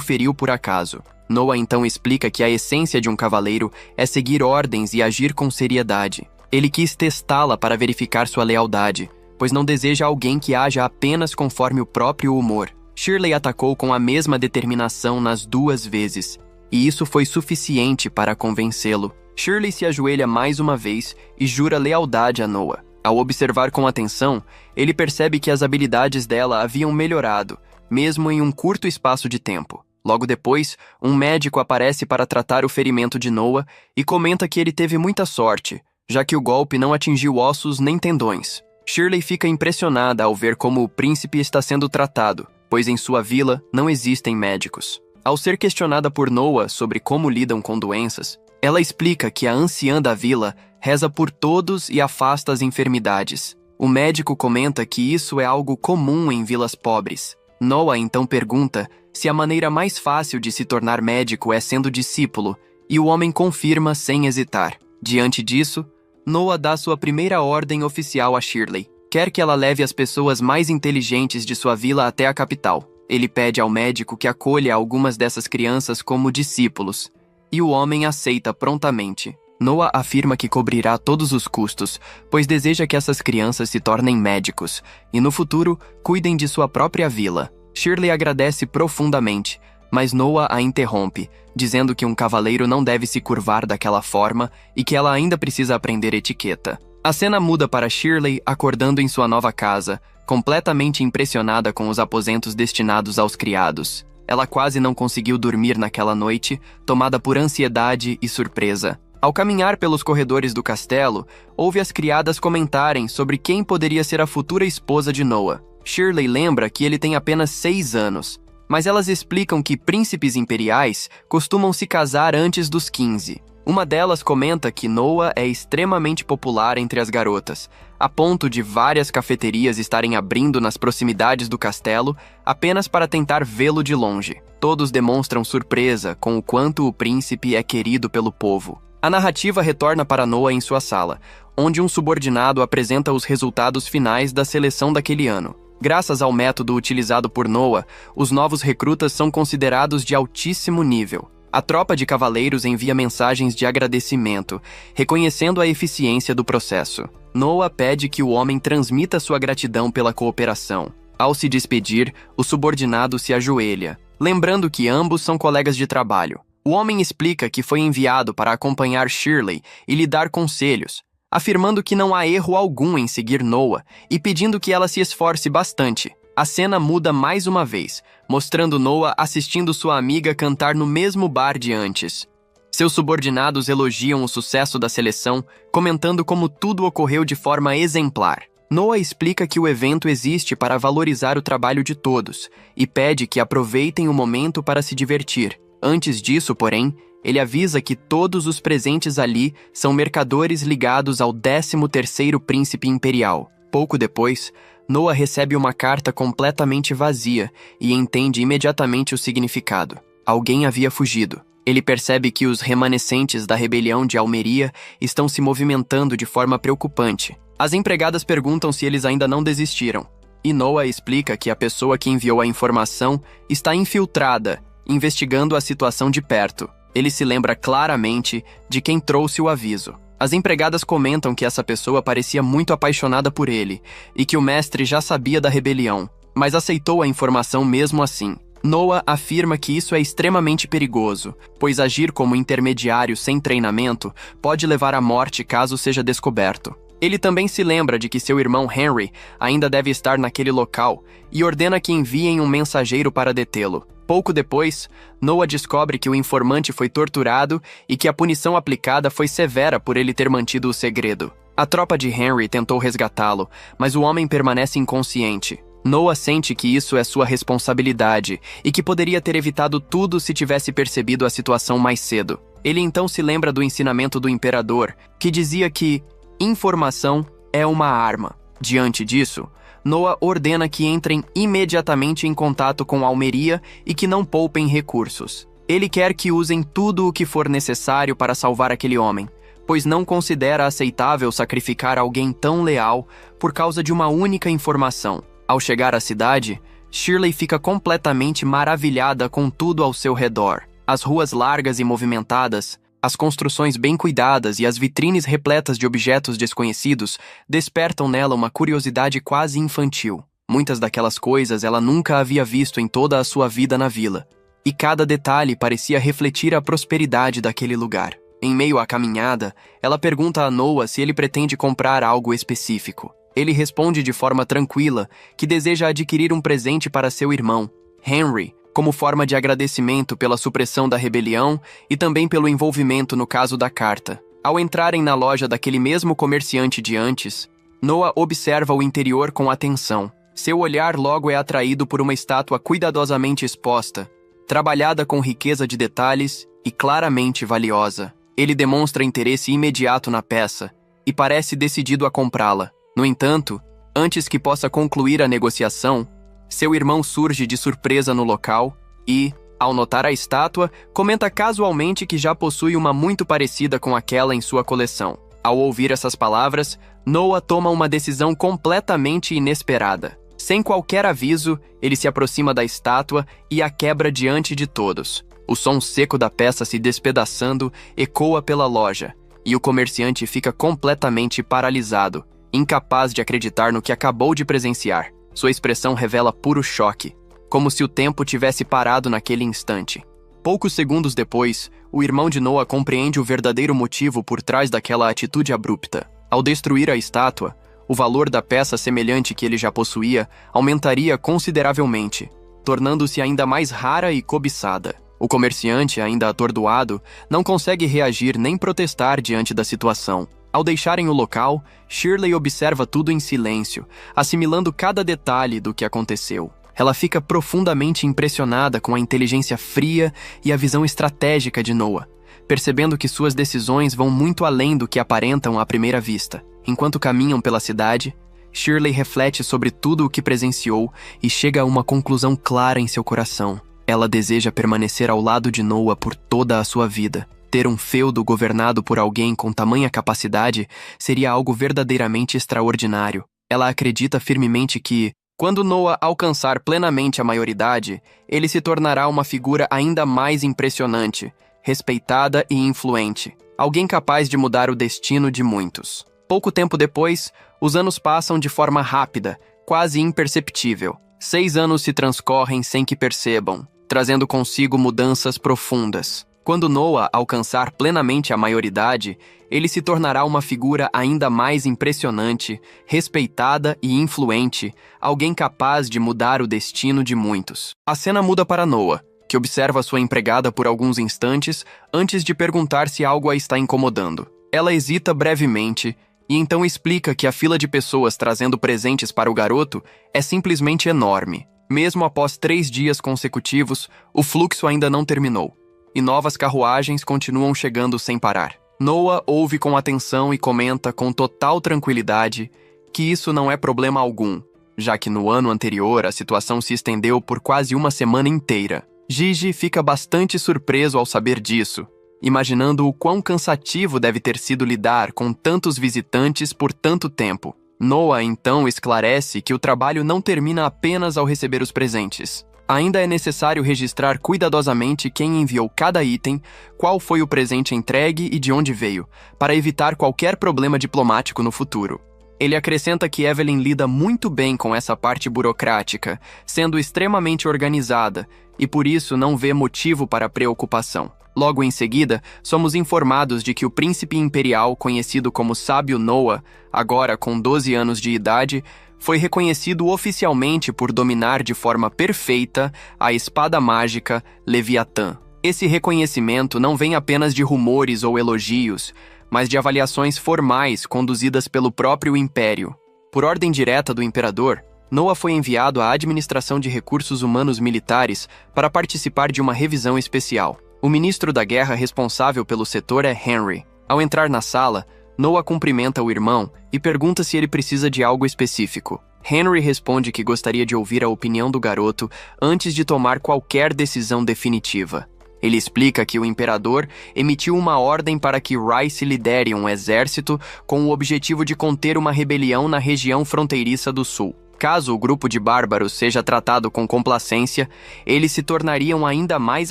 feriu por acaso. Noah então explica que a essência de um cavaleiro é seguir ordens e agir com seriedade. Ele quis testá-la para verificar sua lealdade, pois não deseja alguém que haja apenas conforme o próprio humor. Shirley atacou com a mesma determinação nas 2 vezes, e isso foi suficiente para convencê-lo. Shirley se ajoelha mais uma vez e jura lealdade a Noah. Ao observar com atenção, ele percebe que as habilidades dela haviam melhorado, mesmo em um curto espaço de tempo. Logo depois, um médico aparece para tratar o ferimento de Noah e comenta que ele teve muita sorte, já que o golpe não atingiu ossos nem tendões. Shirley fica impressionada ao ver como o príncipe está sendo tratado, pois em sua vila não existem médicos. Ao ser questionada por Noah sobre como lidam com doenças, ela explica que a anciã da vila reza por todos e afasta as enfermidades. O médico comenta que isso é algo comum em vilas pobres. Noah então pergunta se a maneira mais fácil de se tornar médico é sendo discípulo, e o homem confirma sem hesitar. Diante disso, Noah dá sua primeira ordem oficial a Shirley. Quer que ela leve as pessoas mais inteligentes de sua vila até a capital. Ele pede ao médico que acolha algumas dessas crianças como discípulos, e o homem aceita prontamente. Noah afirma que cobrirá todos os custos, pois deseja que essas crianças se tornem médicos e, no futuro, cuidem de sua própria vila. Shirley agradece profundamente, mas Noah a interrompe, dizendo que um cavaleiro não deve se curvar daquela forma e que ela ainda precisa aprender etiqueta. A cena muda para Shirley acordando em sua nova casa, completamente impressionada com os aposentos destinados aos criados. Ela quase não conseguiu dormir naquela noite, tomada por ansiedade e surpresa. Ao caminhar pelos corredores do castelo, ouve as criadas comentarem sobre quem poderia ser a futura esposa de Noah. Shirley lembra que ele tem apenas 6 anos, mas elas explicam que príncipes imperiais costumam se casar antes dos 15. Uma delas comenta que Noah é extremamente popular entre as garotas, a ponto de várias cafeterias estarem abrindo nas proximidades do castelo apenas para tentar vê-lo de longe. Todos demonstram surpresa com o quanto o príncipe é querido pelo povo. A narrativa retorna para Noah em sua sala, onde um subordinado apresenta os resultados finais da seleção daquele ano. Graças ao método utilizado por Noah, os novos recrutas são considerados de altíssimo nível. A tropa de cavaleiros envia mensagens de agradecimento, reconhecendo a eficiência do processo. Noah pede que o homem transmita sua gratidão pela cooperação. Ao se despedir, o subordinado se ajoelha, lembrando que ambos são colegas de trabalho. O homem explica que foi enviado para acompanhar Shirley e lhe dar conselhos, afirmando que não há erro algum em seguir Noah e pedindo que ela se esforce bastante. A cena muda mais uma vez, mostrando Noah assistindo sua amiga cantar no mesmo bar de antes. Seus subordinados elogiam o sucesso da seleção, comentando como tudo ocorreu de forma exemplar. Noah explica que o evento existe para valorizar o trabalho de todos e pede que aproveitem o momento para se divertir. Antes disso, porém, ele avisa que todos os presentes ali são mercadores ligados ao 13º príncipe imperial. Pouco depois, Noah recebe uma carta completamente vazia e entende imediatamente o significado. Alguém havia fugido. Ele percebe que os remanescentes da rebelião de Almeria estão se movimentando de forma preocupante. As empregadas perguntam se eles ainda não desistiram, e Noah explica que a pessoa que enviou a informação está infiltrada, investigando a situação de perto. Ele se lembra claramente de quem trouxe o aviso. As empregadas comentam que essa pessoa parecia muito apaixonada por ele e que o mestre já sabia da rebelião, mas aceitou a informação mesmo assim. Noah afirma que isso é extremamente perigoso, pois agir como intermediário sem treinamento pode levar à morte caso seja descoberto. Ele também se lembra de que seu irmão Henry ainda deve estar naquele local e ordena que enviem um mensageiro para detê-lo. Pouco depois, Noah descobre que o informante foi torturado e que a punição aplicada foi severa por ele ter mantido o segredo. A tropa de Henry tentou resgatá-lo, mas o homem permanece inconsciente. Noah sente que isso é sua responsabilidade e que poderia ter evitado tudo se tivesse percebido a situação mais cedo. Ele então se lembra do ensinamento do imperador, que dizia que informação é uma arma. Diante disso, Noah ordena que entrem imediatamente em contato com Almeria e que não poupem recursos. Ele quer que usem tudo o que for necessário para salvar aquele homem, pois não considera aceitável sacrificar alguém tão leal por causa de uma única informação. Ao chegar à cidade, Shirley fica completamente maravilhada com tudo ao seu redor. As ruas largas e movimentadas, as construções bem cuidadas e as vitrines repletas de objetos desconhecidos despertam nela uma curiosidade quase infantil. Muitas daquelas coisas ela nunca havia visto em toda a sua vida na vila, e cada detalhe parecia refletir a prosperidade daquele lugar. Em meio à caminhada, ela pergunta a Noah se ele pretende comprar algo específico. Ele responde de forma tranquila que deseja adquirir um presente para seu irmão, Henry, como forma de agradecimento pela supressão da rebelião e também pelo envolvimento no caso da carta. Ao entrarem na loja daquele mesmo comerciante de antes, Noah observa o interior com atenção. Seu olhar logo é atraído por uma estátua cuidadosamente exposta, trabalhada com riqueza de detalhes e claramente valiosa. Ele demonstra interesse imediato na peça e parece decidido a comprá-la. No entanto, antes que possa concluir a negociação, seu irmão surge de surpresa no local e, ao notar a estátua, comenta casualmente que já possui uma muito parecida com aquela em sua coleção. Ao ouvir essas palavras, Noah toma uma decisão completamente inesperada. Sem qualquer aviso, ele se aproxima da estátua e a quebra diante de todos. O som seco da peça se despedaçando ecoa pela loja, e o comerciante fica completamente paralisado, incapaz de acreditar no que acabou de presenciar. Sua expressão revela puro choque, como se o tempo tivesse parado naquele instante. Poucos segundos depois, o irmão de Noah compreende o verdadeiro motivo por trás daquela atitude abrupta. Ao destruir a estátua, o valor da peça semelhante que ele já possuía aumentaria consideravelmente, tornando-se ainda mais rara e cobiçada. O comerciante, ainda atordoado, não consegue reagir nem protestar diante da situação. Ao deixarem o local, Shirley observa tudo em silêncio, assimilando cada detalhe do que aconteceu. Ela fica profundamente impressionada com a inteligência fria e a visão estratégica de Noah, percebendo que suas decisões vão muito além do que aparentam à primeira vista. Enquanto caminham pela cidade, Shirley reflete sobre tudo o que presenciou e chega a uma conclusão clara em seu coração. Ela deseja permanecer ao lado de Noah por toda a sua vida. Ter um feudo governado por alguém com tamanha capacidade seria algo verdadeiramente extraordinário. Ela acredita firmemente que, quando Noah alcançar plenamente a maioridade, ele se tornará uma figura ainda mais impressionante, respeitada e influente, alguém capaz de mudar o destino de muitos. Pouco tempo depois, os anos passam de forma rápida, quase imperceptível. 6 anos se transcorrem sem que percebam, trazendo consigo mudanças profundas. Quando Noah alcançar plenamente a maioridade, ele se tornará uma figura ainda mais impressionante, respeitada e influente, alguém capaz de mudar o destino de muitos. A cena muda para Noah, que observa sua empregada por alguns instantes antes de perguntar se algo a está incomodando. Ela hesita brevemente e então explica que a fila de pessoas trazendo presentes para o garoto é simplesmente enorme. Mesmo após 3 dias consecutivos, o fluxo ainda não terminou, e novas carruagens continuam chegando sem parar. Noah ouve com atenção e comenta com total tranquilidade que isso não é problema algum, já que no ano anterior a situação se estendeu por quase uma semana inteira. Gigi fica bastante surpreso ao saber disso, imaginando o quão cansativo deve ter sido lidar com tantos visitantes por tanto tempo. Noah então esclarece que o trabalho não termina apenas ao receber os presentes. Ainda é necessário registrar cuidadosamente quem enviou cada item, qual foi o presente entregue e de onde veio, para evitar qualquer problema diplomático no futuro. Ele acrescenta que Evelyn lida muito bem com essa parte burocrática, sendo extremamente organizada, e por isso não vê motivo para preocupação. Logo em seguida, somos informados de que o príncipe imperial, conhecido como Sábio Noah, agora com 12 anos de idade, foi reconhecido oficialmente por dominar de forma perfeita a espada mágica Leviatã. Esse reconhecimento não vem apenas de rumores ou elogios, mas de avaliações formais conduzidas pelo próprio Império. Por ordem direta do imperador, Noah foi enviado à Administração de Recursos Humanos Militares para participar de uma revisão especial. O ministro da Guerra responsável pelo setor é Henry. Ao entrar na sala, Noah cumprimenta o irmão e pergunta se ele precisa de algo específico. Henry responde que gostaria de ouvir a opinião do garoto antes de tomar qualquer decisão definitiva. Ele explica que o imperador emitiu uma ordem para que Rice lidere um exército com o objetivo de conter uma rebelião na região fronteiriça do sul. Caso o grupo de bárbaros seja tratado com complacência, eles se tornariam ainda mais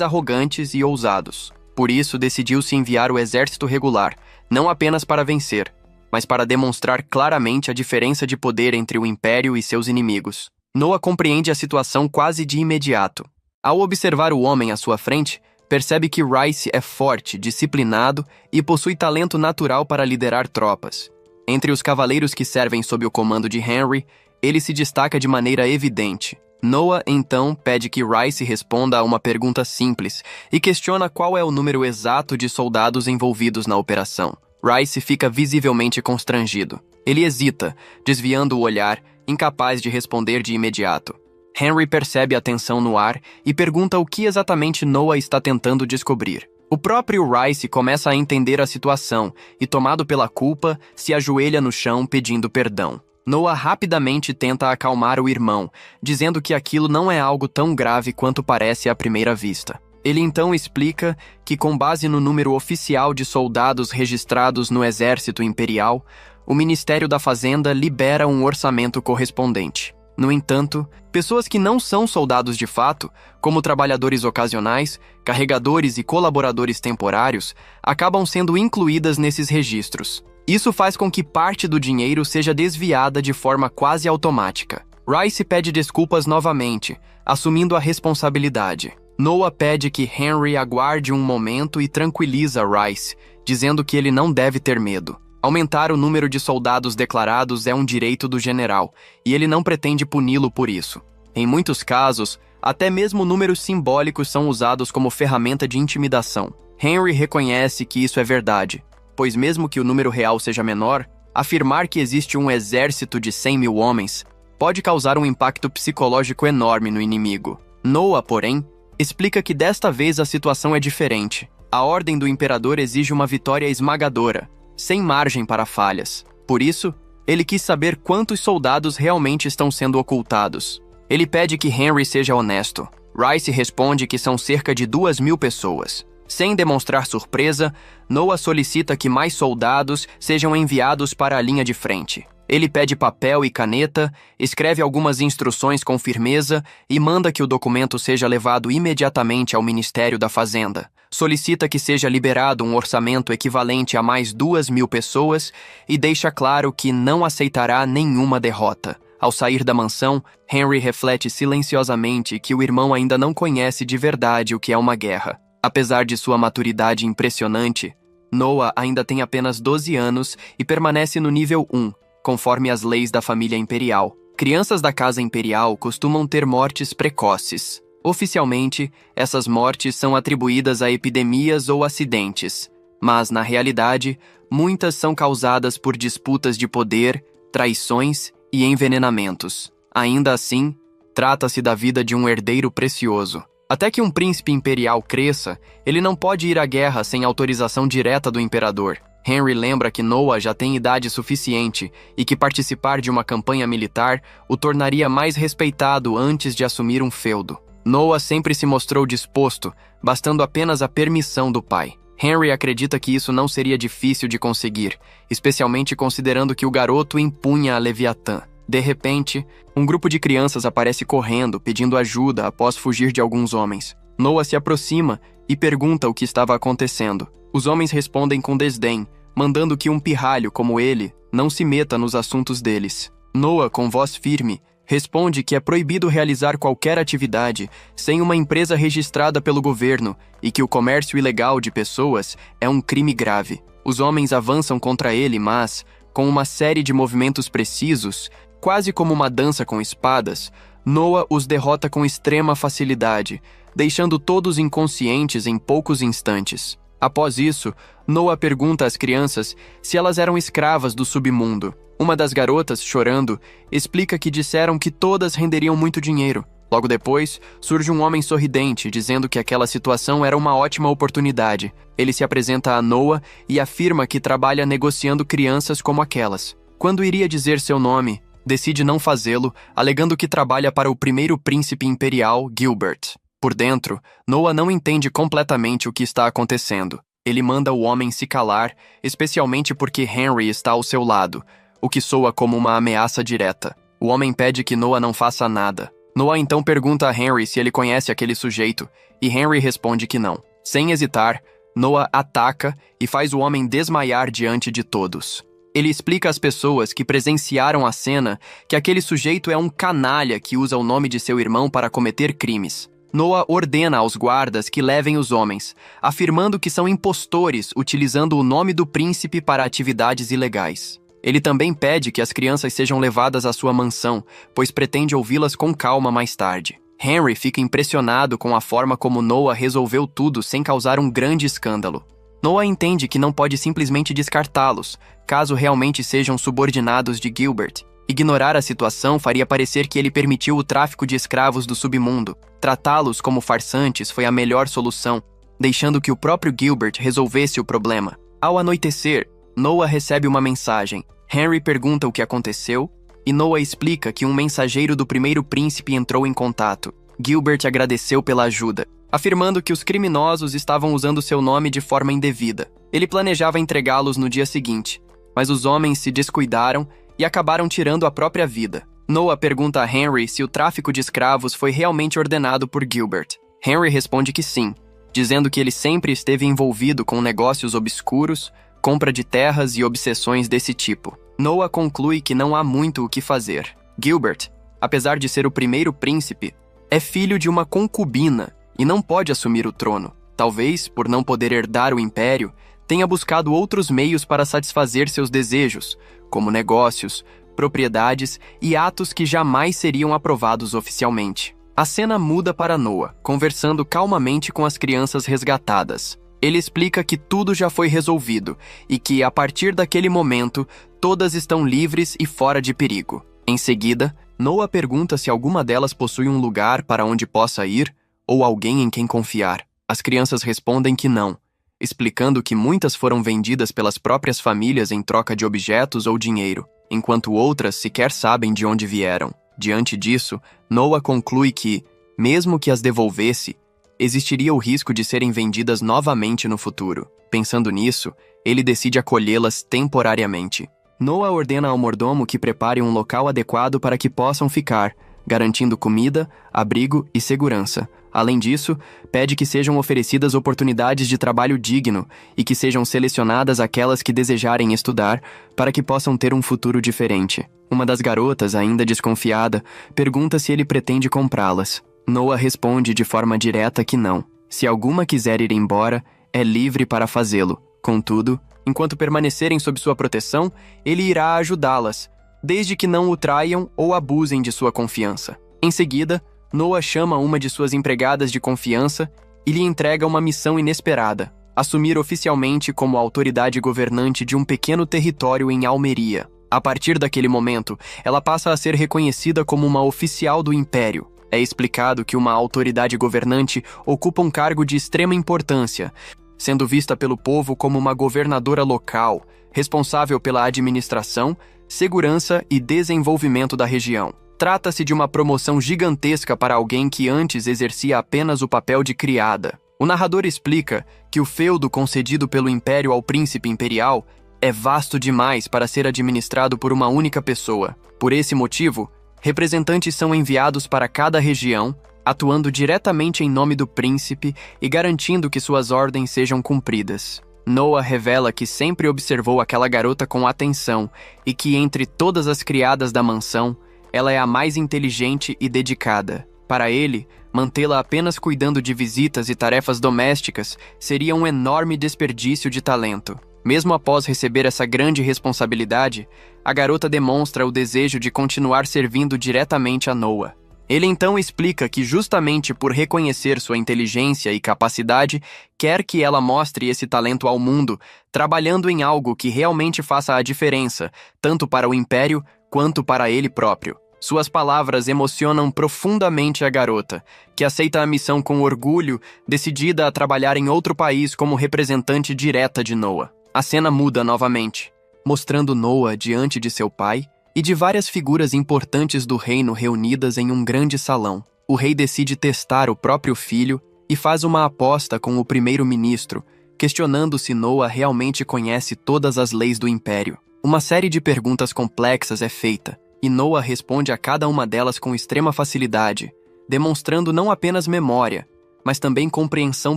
arrogantes e ousados. Por isso, decidiu-se enviar o exército regular, não apenas para vencer, mas para demonstrar claramente a diferença de poder entre o Império e seus inimigos. Noah compreende a situação quase de imediato. Ao observar o homem à sua frente, percebe que Rice é forte, disciplinado e possui talento natural para liderar tropas. Entre os cavaleiros que servem sob o comando de Henry, ele se destaca de maneira evidente. Noah, então, pede que Rice responda a uma pergunta simples e questiona qual é o número exato de soldados envolvidos na operação. Rice fica visivelmente constrangido. Ele hesita, desviando o olhar, incapaz de responder de imediato. Henry percebe a tensão no ar e pergunta o que exatamente Noah está tentando descobrir. O próprio Rice começa a entender a situação e, tomado pela culpa, se ajoelha no chão pedindo perdão. Noah rapidamente tenta acalmar o irmão, dizendo que aquilo não é algo tão grave quanto parece à primeira vista. Ele então explica que, com base no número oficial de soldados registrados no Exército Imperial, o Ministério da Fazenda libera um orçamento correspondente. No entanto, pessoas que não são soldados de fato, como trabalhadores ocasionais, carregadores e colaboradores temporários, acabam sendo incluídas nesses registros. Isso faz com que parte do dinheiro seja desviada de forma quase automática. Rice pede desculpas novamente, assumindo a responsabilidade. Noah pede que Henry aguarde um momento e tranquiliza Rice, dizendo que ele não deve ter medo. Aumentar o número de soldados declarados é um direito do general, e ele não pretende puni-lo por isso. Em muitos casos, até mesmo números simbólicos são usados como ferramenta de intimidação. Henry reconhece que isso é verdade, pois mesmo que o número real seja menor, afirmar que existe um exército de 100 mil homens pode causar um impacto psicológico enorme no inimigo. Noah, porém, explica que desta vez a situação é diferente. A ordem do imperador exige uma vitória esmagadora, sem margem para falhas. Por isso, ele quis saber quantos soldados realmente estão sendo ocultados. Ele pede que Henry seja honesto. Rice responde que são cerca de 2.000 pessoas. Sem demonstrar surpresa, Noah solicita que mais soldados sejam enviados para a linha de frente. Ele pede papel e caneta, escreve algumas instruções com firmeza e manda que o documento seja levado imediatamente ao Ministério da Fazenda. Solicita que seja liberado um orçamento equivalente a mais 2.000 pessoas e deixa claro que não aceitará nenhuma derrota. Ao sair da mansão, Henry reflete silenciosamente que o irmão ainda não conhece de verdade o que é uma guerra. Apesar de sua maturidade impressionante, Noah ainda tem apenas 12 anos e permanece no nível 1, conforme as leis da família imperial. Crianças da casa imperial costumam ter mortes precoces. Oficialmente, essas mortes são atribuídas a epidemias ou acidentes, mas, na realidade, muitas são causadas por disputas de poder, traições e envenenamentos. Ainda assim, trata-se da vida de um herdeiro precioso. Até que um príncipe imperial cresça, ele não pode ir à guerra sem autorização direta do imperador. Henry lembra que Noah já tem idade suficiente e que participar de uma campanha militar o tornaria mais respeitado antes de assumir um feudo. Noah sempre se mostrou disposto, bastando apenas a permissão do pai. Henry acredita que isso não seria difícil de conseguir, especialmente considerando que o garoto impunha a Leviatã. De repente, um grupo de crianças aparece correndo, pedindo ajuda após fugir de alguns homens. Noah se aproxima e pergunta o que estava acontecendo. Os homens respondem com desdém, mandando que um pirralho como ele não se meta nos assuntos deles. Noah, com voz firme, responde que é proibido realizar qualquer atividade sem uma empresa registrada pelo governo e que o comércio ilegal de pessoas é um crime grave. Os homens avançam contra ele, mas, com uma série de movimentos precisos, quase como uma dança com espadas, Noah os derrota com extrema facilidade, deixando todos inconscientes em poucos instantes. Após isso, Noah pergunta às crianças se elas eram escravas do submundo. Uma das garotas, chorando, explica que disseram que todas renderiam muito dinheiro. Logo depois, surge um homem sorridente, dizendo que aquela situação era uma ótima oportunidade. Ele se apresenta a Noah e afirma que trabalha negociando crianças como aquelas. Quando iria dizer seu nome, decide não fazê-lo, alegando que trabalha para o primeiro príncipe imperial, Gilbert. Por dentro, Noah não entende completamente o que está acontecendo. Ele manda o homem se calar, especialmente porque Henry está ao seu lado, o que soa como uma ameaça direta. O homem pede que Noah não faça nada. Noah então pergunta a Henry se ele conhece aquele sujeito, e Henry responde que não. Sem hesitar, Noah ataca e faz o homem desmaiar diante de todos. Ele explica às pessoas que presenciaram a cena que aquele sujeito é um canalha que usa o nome de seu irmão para cometer crimes. Noah ordena aos guardas que levem os homens, afirmando que são impostores utilizando o nome do príncipe para atividades ilegais. Ele também pede que as crianças sejam levadas à sua mansão, pois pretende ouvi-las com calma mais tarde. Henry fica impressionado com a forma como Noah resolveu tudo sem causar um grande escândalo. Noah entende que não pode simplesmente descartá-los, caso realmente sejam subordinados de Gilbert. Ignorar a situação faria parecer que ele permitiu o tráfico de escravos do submundo. Tratá-los como farsantes foi a melhor solução, deixando que o próprio Gilbert resolvesse o problema. Ao anoitecer, Noah recebe uma mensagem. Henry pergunta o que aconteceu, e Noah explica que um mensageiro do primeiro príncipe entrou em contato. Gilbert agradeceu pela ajuda, afirmando que os criminosos estavam usando seu nome de forma indevida. Ele planejava entregá-los no dia seguinte, mas os homens se descuidaram e acabaram tirando a própria vida. Noah pergunta a Henry se o tráfico de escravos foi realmente ordenado por Gilbert. Henry responde que sim, dizendo que ele sempre esteve envolvido com negócios obscuros, compra de terras e obsessões desse tipo. Noah conclui que não há muito o que fazer. Gilbert, apesar de ser o primeiro príncipe, é filho de uma concubina e não pode assumir o trono. Talvez, por não poder herdar o império, tenha buscado outros meios para satisfazer seus desejos, como negócios, propriedades e atos que jamais seriam aprovados oficialmente. A cena muda para Noah, conversando calmamente com as crianças resgatadas. Ele explica que tudo já foi resolvido e que, a partir daquele momento, todas estão livres e fora de perigo. Em seguida, Noah pergunta se alguma delas possui um lugar para onde possa ir ou alguém em quem confiar. As crianças respondem que não, explicando que muitas foram vendidas pelas próprias famílias em troca de objetos ou dinheiro, enquanto outras sequer sabem de onde vieram. Diante disso, Noah conclui que, mesmo que as devolvesse, existiria o risco de serem vendidas novamente no futuro. Pensando nisso, ele decide acolhê-las temporariamente. Noah ordena ao mordomo que prepare um local adequado para que possam ficar, garantindo comida, abrigo e segurança. Além disso, pede que sejam oferecidas oportunidades de trabalho digno e que sejam selecionadas aquelas que desejarem estudar para que possam ter um futuro diferente. Uma das garotas, ainda desconfiada, pergunta se ele pretende comprá-las. Noah responde de forma direta que não. Se alguma quiser ir embora, é livre para fazê-lo. Contudo, enquanto permanecerem sob sua proteção, ele irá ajudá-las, desde que não o traiam ou abusem de sua confiança. Em seguida, Noah chama uma de suas empregadas de confiança e lhe entrega uma missão inesperada: assumir oficialmente como a autoridade governante de um pequeno território em Almeria. A partir daquele momento, ela passa a ser reconhecida como uma oficial do Império. É explicado que uma autoridade governante ocupa um cargo de extrema importância, sendo vista pelo povo como uma governadora local, responsável pela administração, segurança e desenvolvimento da região. Trata-se de uma promoção gigantesca para alguém que antes exercia apenas o papel de criada. O narrador explica que o feudo concedido pelo Império ao príncipe imperial é vasto demais para ser administrado por uma única pessoa. Por esse motivo, representantes são enviados para cada região, atuando diretamente em nome do príncipe e garantindo que suas ordens sejam cumpridas. Noah revela que sempre observou aquela garota com atenção e que, entre todas as criadas da mansão, ela é a mais inteligente e dedicada. Para ele, mantê-la apenas cuidando de visitas e tarefas domésticas seria um enorme desperdício de talento. Mesmo após receber essa grande responsabilidade, a garota demonstra o desejo de continuar servindo diretamente a Noah. Ele então explica que justamente por reconhecer sua inteligência e capacidade, quer que ela mostre esse talento ao mundo, trabalhando em algo que realmente faça a diferença, tanto para o Império quanto para ele próprio. Suas palavras emocionam profundamente a garota, que aceita a missão com orgulho, decidida a trabalhar em outro país como representante direta de Noah. A cena muda novamente, mostrando Noah diante de seu pai e de várias figuras importantes do reino reunidas em um grande salão. O rei decide testar o próprio filho e faz uma aposta com o primeiro-ministro, questionando se Noah realmente conhece todas as leis do Império. Uma série de perguntas complexas é feita, e Noah responde a cada uma delas com extrema facilidade, demonstrando não apenas memória, mas também compreensão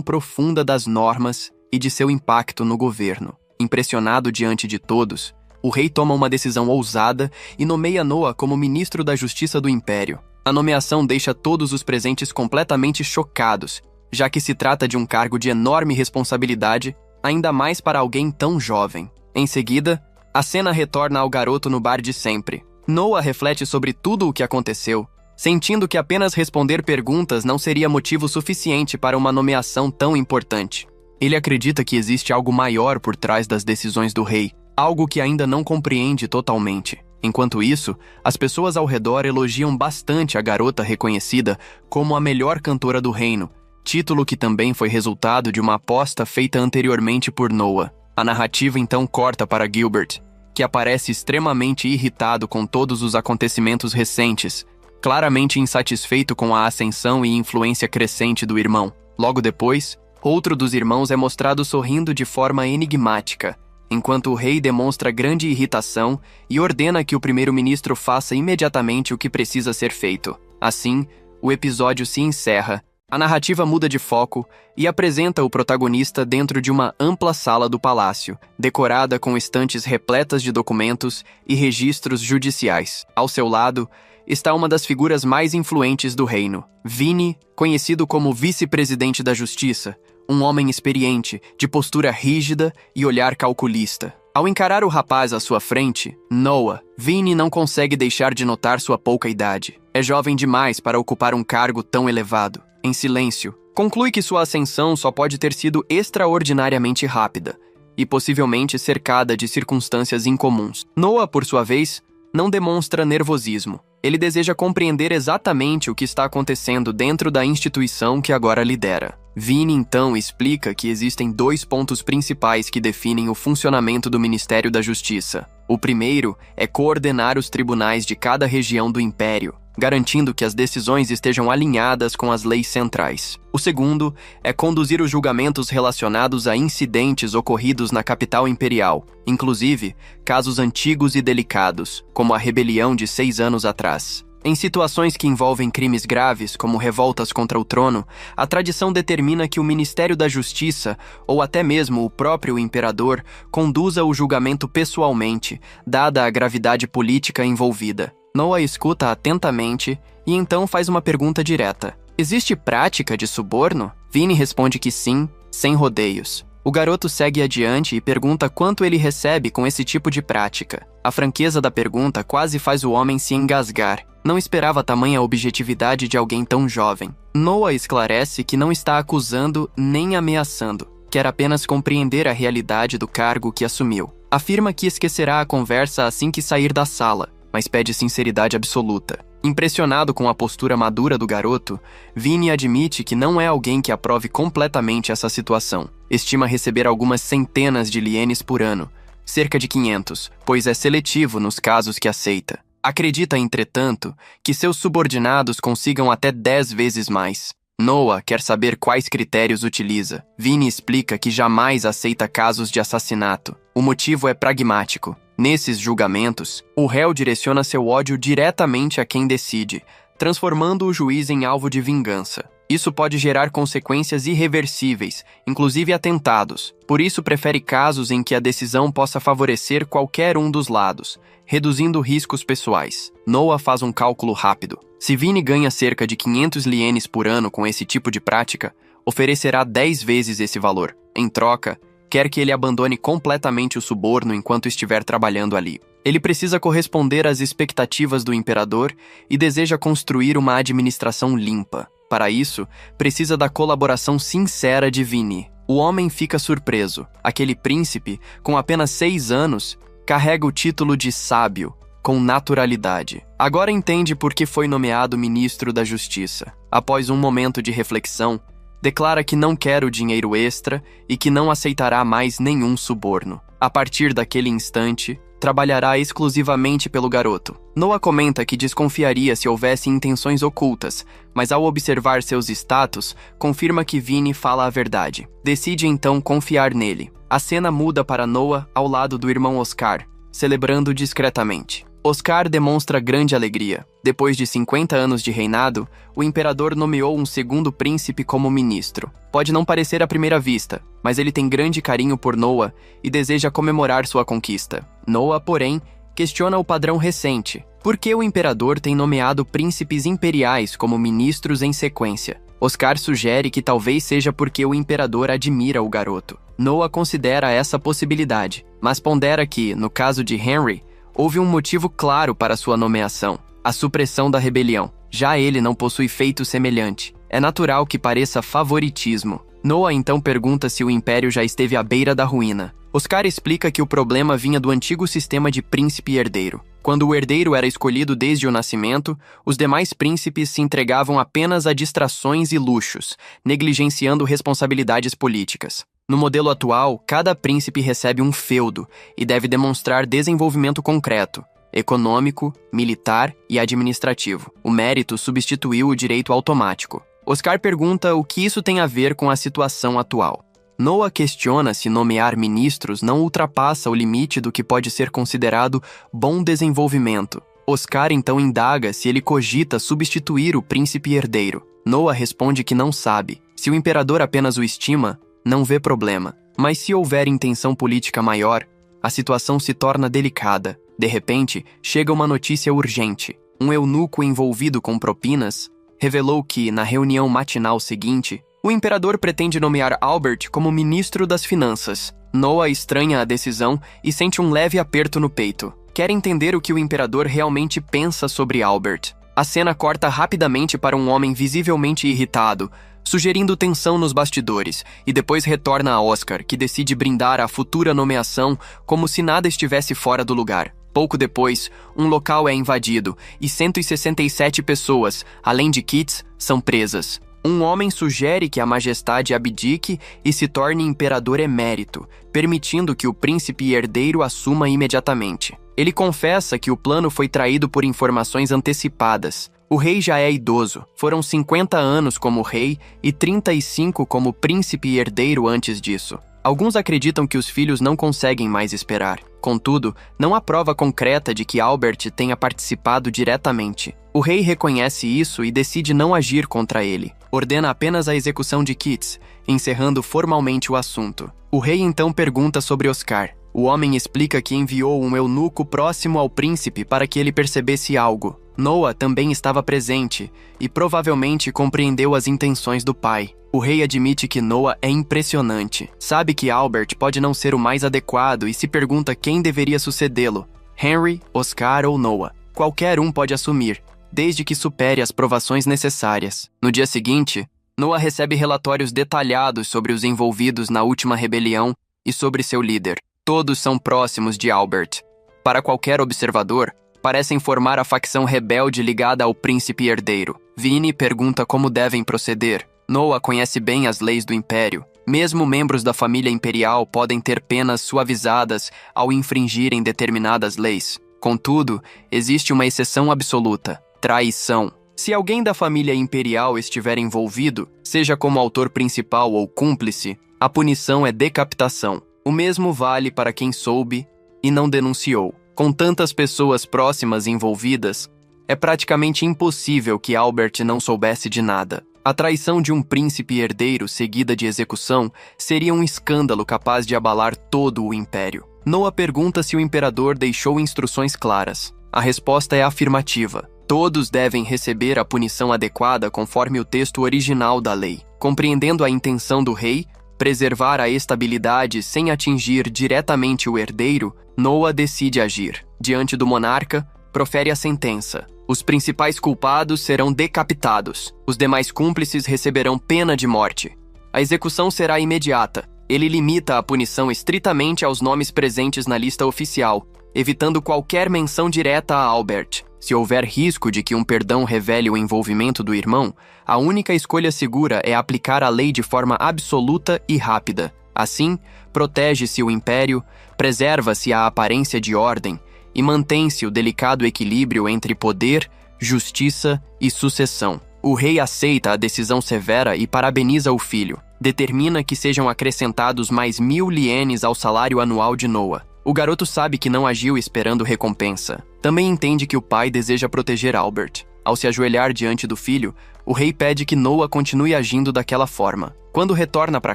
profunda das normas e de seu impacto no governo. Impressionado diante de todos, o rei toma uma decisão ousada e nomeia Noah como ministro da Justiça do Império. A nomeação deixa todos os presentes completamente chocados, já que se trata de um cargo de enorme responsabilidade, ainda mais para alguém tão jovem. Em seguida, a cena retorna ao garoto no bar de sempre. Noah reflete sobre tudo o que aconteceu, sentindo que apenas responder perguntas não seria motivo suficiente para uma nomeação tão importante. Ele acredita que existe algo maior por trás das decisões do rei, algo que ainda não compreende totalmente. Enquanto isso, as pessoas ao redor elogiam bastante a garota reconhecida como a melhor cantora do reino, título que também foi resultado de uma aposta feita anteriormente por Noah. A narrativa então corta para Gilbert, que aparece extremamente irritado com todos os acontecimentos recentes, claramente insatisfeito com a ascensão e influência crescente do irmão. Logo depois, outro dos irmãos é mostrado sorrindo de forma enigmática, enquanto o rei demonstra grande irritação e ordena que o primeiro-ministro faça imediatamente o que precisa ser feito. Assim, o episódio se encerra, a narrativa muda de foco e apresenta o protagonista dentro de uma ampla sala do palácio, decorada com estantes repletas de documentos e registros judiciais. Ao seu lado, está uma das figuras mais influentes do reino, Vinny, conhecido como vice-presidente da Justiça, um homem experiente, de postura rígida e olhar calculista. Ao encarar o rapaz à sua frente, Noah, Vinny não consegue deixar de notar sua pouca idade. É jovem demais para ocupar um cargo tão elevado. Em silêncio, conclui que sua ascensão só pode ter sido extraordinariamente rápida e possivelmente cercada de circunstâncias incomuns. Noah, por sua vez, não demonstra nervosismo. Ele deseja compreender exatamente o que está acontecendo dentro da instituição que agora lidera. Vinny então explica que existem 2 pontos principais que definem o funcionamento do Ministério da Justiça. O primeiro é coordenar os tribunais de cada região do Império, garantindo que as decisões estejam alinhadas com as leis centrais. O segundo é conduzir os julgamentos relacionados a incidentes ocorridos na capital imperial, inclusive casos antigos e delicados, como a rebelião de 6 anos atrás. Em situações que envolvem crimes graves, como revoltas contra o trono, a tradição determina que o Ministério da Justiça, ou até mesmo o próprio imperador, conduza o julgamento pessoalmente, dada a gravidade política envolvida. Noah escuta atentamente e então faz uma pergunta direta. Existe prática de suborno? Vinny responde que sim, sem rodeios. O garoto segue adiante e pergunta quanto ele recebe com esse tipo de prática. A franqueza da pergunta quase faz o homem se engasgar. Não esperava tamanha objetividade de alguém tão jovem. Noah esclarece que não está acusando nem ameaçando. Quer apenas compreender a realidade do cargo que assumiu. Afirma que esquecerá a conversa assim que sair da sala, mas pede sinceridade absoluta. Impressionado com a postura madura do garoto, Vinny admite que não é alguém que aprove completamente essa situação. Estima receber algumas centenas de ienes por ano, cerca de 500, pois é seletivo nos casos que aceita. Acredita, entretanto, que seus subordinados consigam até 10 vezes mais. Noah quer saber quais critérios utiliza. Vinny explica que jamais aceita casos de assassinato. O motivo é pragmático. Nesses julgamentos, o réu direciona seu ódio diretamente a quem decide, transformando o juiz em alvo de vingança. Isso pode gerar consequências irreversíveis, inclusive atentados. Por isso, prefere casos em que a decisão possa favorecer qualquer um dos lados, reduzindo riscos pessoais. Noah faz um cálculo rápido. Se Vinny ganha cerca de 500 ienes por ano com esse tipo de prática, oferecerá 10 vezes esse valor. Em troca, quer que ele abandone completamente o suborno enquanto estiver trabalhando ali. Ele precisa corresponder às expectativas do imperador e deseja construir uma administração limpa. Para isso, precisa da colaboração sincera de Vini. O homem fica surpreso. Aquele príncipe, com apenas 6 anos, carrega o título de sábio, com naturalidade. Agora entende por que foi nomeado ministro da Justiça. Após um momento de reflexão, declara que não quer o dinheiro extra e que não aceitará mais nenhum suborno. A partir daquele instante, trabalhará exclusivamente pelo garoto. Noah comenta que desconfiaria se houvesse intenções ocultas, mas ao observar seus status, confirma que Vini fala a verdade. Decide então confiar nele. A cena muda para Noah ao lado do irmão Oscar, celebrando discretamente. Oscar demonstra grande alegria. Depois de 50 anos de reinado, o imperador nomeou um segundo príncipe como ministro. Pode não parecer à primeira vista, mas ele tem grande carinho por Noah e deseja comemorar sua conquista. Noah, porém, questiona o padrão recente. Por que o imperador tem nomeado príncipes imperiais como ministros em sequência? Oscar sugere que talvez seja porque o imperador admira o garoto. Noah considera essa possibilidade, mas pondera que, no caso de Henry, houve um motivo claro para sua nomeação: a supressão da rebelião. Já ele não possui feito semelhante. É natural que pareça favoritismo. Noah então pergunta se o império já esteve à beira da ruína. Oscar explica que o problema vinha do antigo sistema de príncipe e herdeiro. Quando o herdeiro era escolhido desde o nascimento, os demais príncipes se entregavam apenas a distrações e luxos, negligenciando responsabilidades políticas. No modelo atual, cada príncipe recebe um feudo e deve demonstrar desenvolvimento concreto, econômico, militar e administrativo. O mérito substituiu o direito automático. Oscar pergunta o que isso tem a ver com a situação atual. Noah questiona se nomear ministros não ultrapassa o limite do que pode ser considerado bom desenvolvimento. Oscar então indaga se ele cogita substituir o príncipe herdeiro. Noah responde que não sabe. Se o imperador apenas o estima, não vê problema. Mas se houver intenção política maior, a situação se torna delicada. De repente, chega uma notícia urgente. Um eunuco envolvido com propinas revelou que, na reunião matinal seguinte, o imperador pretende nomear Albert como ministro das finanças. Noah estranha a decisão e sente um leve aperto no peito. Quer entender o que o imperador realmente pensa sobre Albert. A cena corta rapidamente para um homem visivelmente irritado, sugerindo tensão nos bastidores, e depois retorna a Oscar, que decide brindar a futura nomeação como se nada estivesse fora do lugar. Pouco depois, um local é invadido e 167 pessoas, além de Kits, são presas. Um homem sugere que a majestade abdique e se torne imperador emérito, permitindo que o príncipe herdeiro assuma imediatamente. Ele confessa que o plano foi traído por informações antecipadas. O rei já é idoso. Foram 50 anos como rei e 35 como príncipe e herdeiro antes disso. Alguns acreditam que os filhos não conseguem mais esperar. Contudo, não há prova concreta de que Albert tenha participado diretamente. O rei reconhece isso e decide não agir contra ele. Ordena apenas a execução de Kits, encerrando formalmente o assunto. O rei então pergunta sobre Oscar. O homem explica que enviou um eunuco próximo ao príncipe para que ele percebesse algo. Noah também estava presente e provavelmente compreendeu as intenções do pai. O rei admite que Noah é impressionante. Sabe que Albert pode não ser o mais adequado e se pergunta quem deveria sucedê-lo: Henry, Oscar ou Noah. Qualquer um pode assumir, desde que supere as provações necessárias. No dia seguinte, Noah recebe relatórios detalhados sobre os envolvidos na última rebelião e sobre seu líder. Todos são próximos de Albert. Para qualquer observador, parecem formar a facção rebelde ligada ao príncipe herdeiro. Vini pergunta como devem proceder. Noah conhece bem as leis do Império. Mesmo membros da família imperial podem ter penas suavizadas ao infringirem determinadas leis. Contudo, existe uma exceção absoluta: traição. Se alguém da família imperial estiver envolvido, seja como autor principal ou cúmplice, a punição é decapitação. O mesmo vale para quem soube e não denunciou. Com tantas pessoas próximas envolvidas, é praticamente impossível que Albert não soubesse de nada. A traição de um príncipe herdeiro seguida de execução seria um escândalo capaz de abalar todo o império. Noah pergunta se o imperador deixou instruções claras. A resposta é afirmativa. Todos devem receber a punição adequada conforme o texto original da lei. Compreendendo a intenção do rei, preservar a estabilidade sem atingir diretamente o herdeiro, Noah decide agir. Diante do monarca, profere a sentença. Os principais culpados serão decapitados. Os demais cúmplices receberão pena de morte. A execução será imediata. Ele limita a punição estritamente aos nomes presentes na lista oficial, evitando qualquer menção direta a Albert. Se houver risco de que um perdão revele o envolvimento do irmão, a única escolha segura é aplicar a lei de forma absoluta e rápida. Assim, protege-se o império, preserva-se a aparência de ordem e mantém-se o delicado equilíbrio entre poder, justiça e sucessão. O rei aceita a decisão severa e parabeniza o filho. Determina que sejam acrescentados mais 1000 lienes ao salário anual de Noah. O garoto sabe que não agiu esperando recompensa. Também entende que o pai deseja proteger Albert. Ao se ajoelhar diante do filho, o rei pede que Noah continue agindo daquela forma. Quando retorna para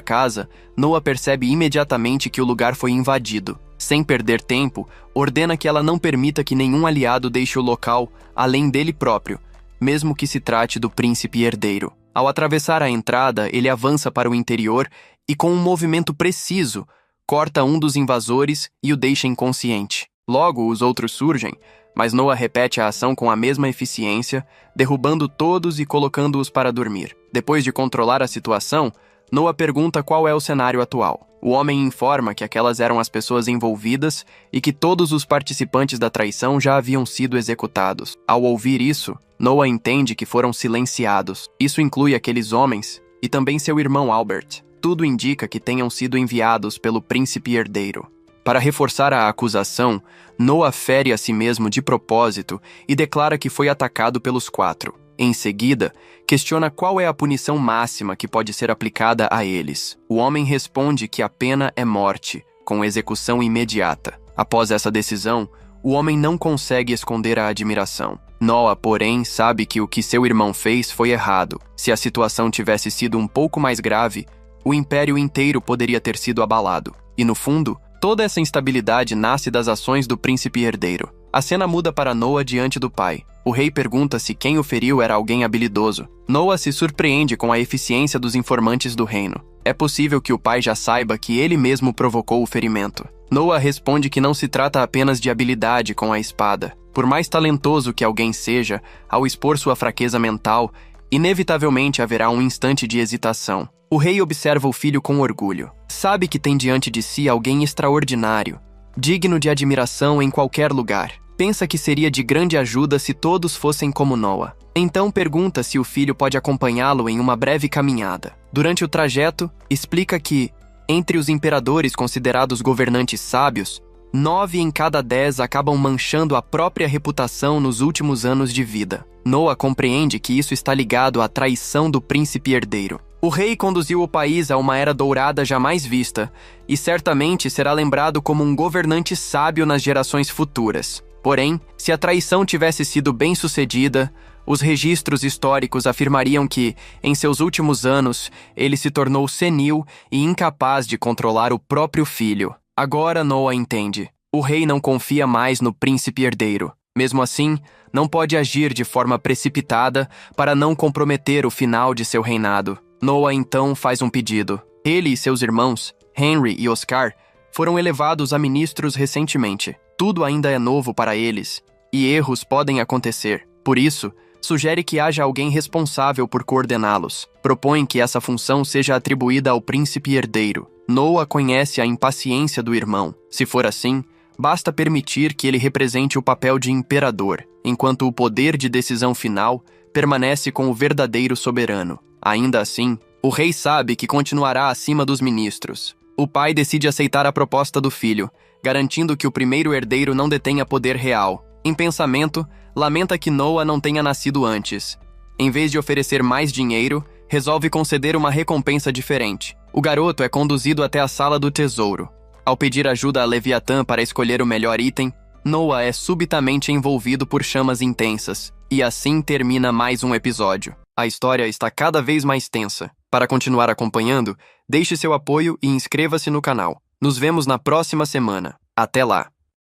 casa, Noah percebe imediatamente que o lugar foi invadido. Sem perder tempo, ordena que ela não permita que nenhum aliado deixe o local, além dele próprio, mesmo que se trate do príncipe herdeiro. Ao atravessar a entrada, ele avança para o interior e, com um movimento preciso, corta um dos invasores e o deixa inconsciente. Logo, os outros surgem, mas Noah repete a ação com a mesma eficiência, derrubando todos e colocando-os para dormir. Depois de controlar a situação, Noah pergunta qual é o cenário atual. O homem informa que aquelas eram as pessoas envolvidas e que todos os participantes da traição já haviam sido executados. Ao ouvir isso, Noah entende que foram silenciados. Isso inclui aqueles homens e também seu irmão Albert. Tudo indica que tenham sido enviados pelo príncipe herdeiro. Para reforçar a acusação, Noah fere a si mesmo de propósito e declara que foi atacado pelos 4. Em seguida, questiona qual é a punição máxima que pode ser aplicada a eles. O homem responde que a pena é morte, com execução imediata. Após essa decisão, o homem não consegue esconder a admiração. Noah, porém, sabe que o que seu irmão fez foi errado. Se a situação tivesse sido um pouco mais grave, o império inteiro poderia ter sido abalado. E no fundo, toda essa instabilidade nasce das ações do príncipe herdeiro. A cena muda para Noah diante do pai. O rei pergunta se quem o feriu era alguém habilidoso. Noah se surpreende com a eficiência dos informantes do reino. É possível que o pai já saiba que ele mesmo provocou o ferimento. Noah responde que não se trata apenas de habilidade com a espada. Por mais talentoso que alguém seja, ao expor sua fraqueza mental, inevitavelmente haverá um instante de hesitação. O rei observa o filho com orgulho. Sabe que tem diante de si alguém extraordinário, digno de admiração em qualquer lugar. Pensa que seria de grande ajuda se todos fossem como Noah. Então pergunta se o filho pode acompanhá-lo em uma breve caminhada. Durante o trajeto, explica que, entre os imperadores considerados governantes sábios, 9 em cada 10 acabam manchando a própria reputação nos últimos anos de vida. Noah compreende que isso está ligado à traição do príncipe herdeiro. O rei conduziu o país a uma era dourada jamais vista, e certamente será lembrado como um governante sábio nas gerações futuras. Porém, se a traição tivesse sido bem-sucedida, os registros históricos afirmariam que, em seus últimos anos, ele se tornou senil e incapaz de controlar o próprio filho. Agora Noah entende. O rei não confia mais no príncipe herdeiro. Mesmo assim, não pode agir de forma precipitada para não comprometer o final de seu reinado. Noah então faz um pedido. Ele e seus irmãos, Henry e Oscar, foram elevados a ministros recentemente. Tudo ainda é novo para eles, e erros podem acontecer. Por isso, sugere que haja alguém responsável por coordená-los. Propõe que essa função seja atribuída ao príncipe herdeiro. Noah conhece a impaciência do irmão. Se for assim, basta permitir que ele represente o papel de imperador, enquanto o poder de decisão final permanece com o verdadeiro soberano. Ainda assim, o rei sabe que continuará acima dos ministros. O pai decide aceitar a proposta do filho, garantindo que o primeiro herdeiro não detenha poder real. Em pensamento, lamenta que Noah não tenha nascido antes. Em vez de oferecer mais dinheiro, resolve conceder uma recompensa diferente. O garoto é conduzido até a sala do tesouro. Ao pedir ajuda a Leviatã para escolher o melhor item, Noah é subitamente envolvido por chamas intensas. E assim termina mais um episódio. A história está cada vez mais tensa. Para continuar acompanhando, deixe seu apoio e inscreva-se no canal. Nos vemos na próxima semana. Até lá!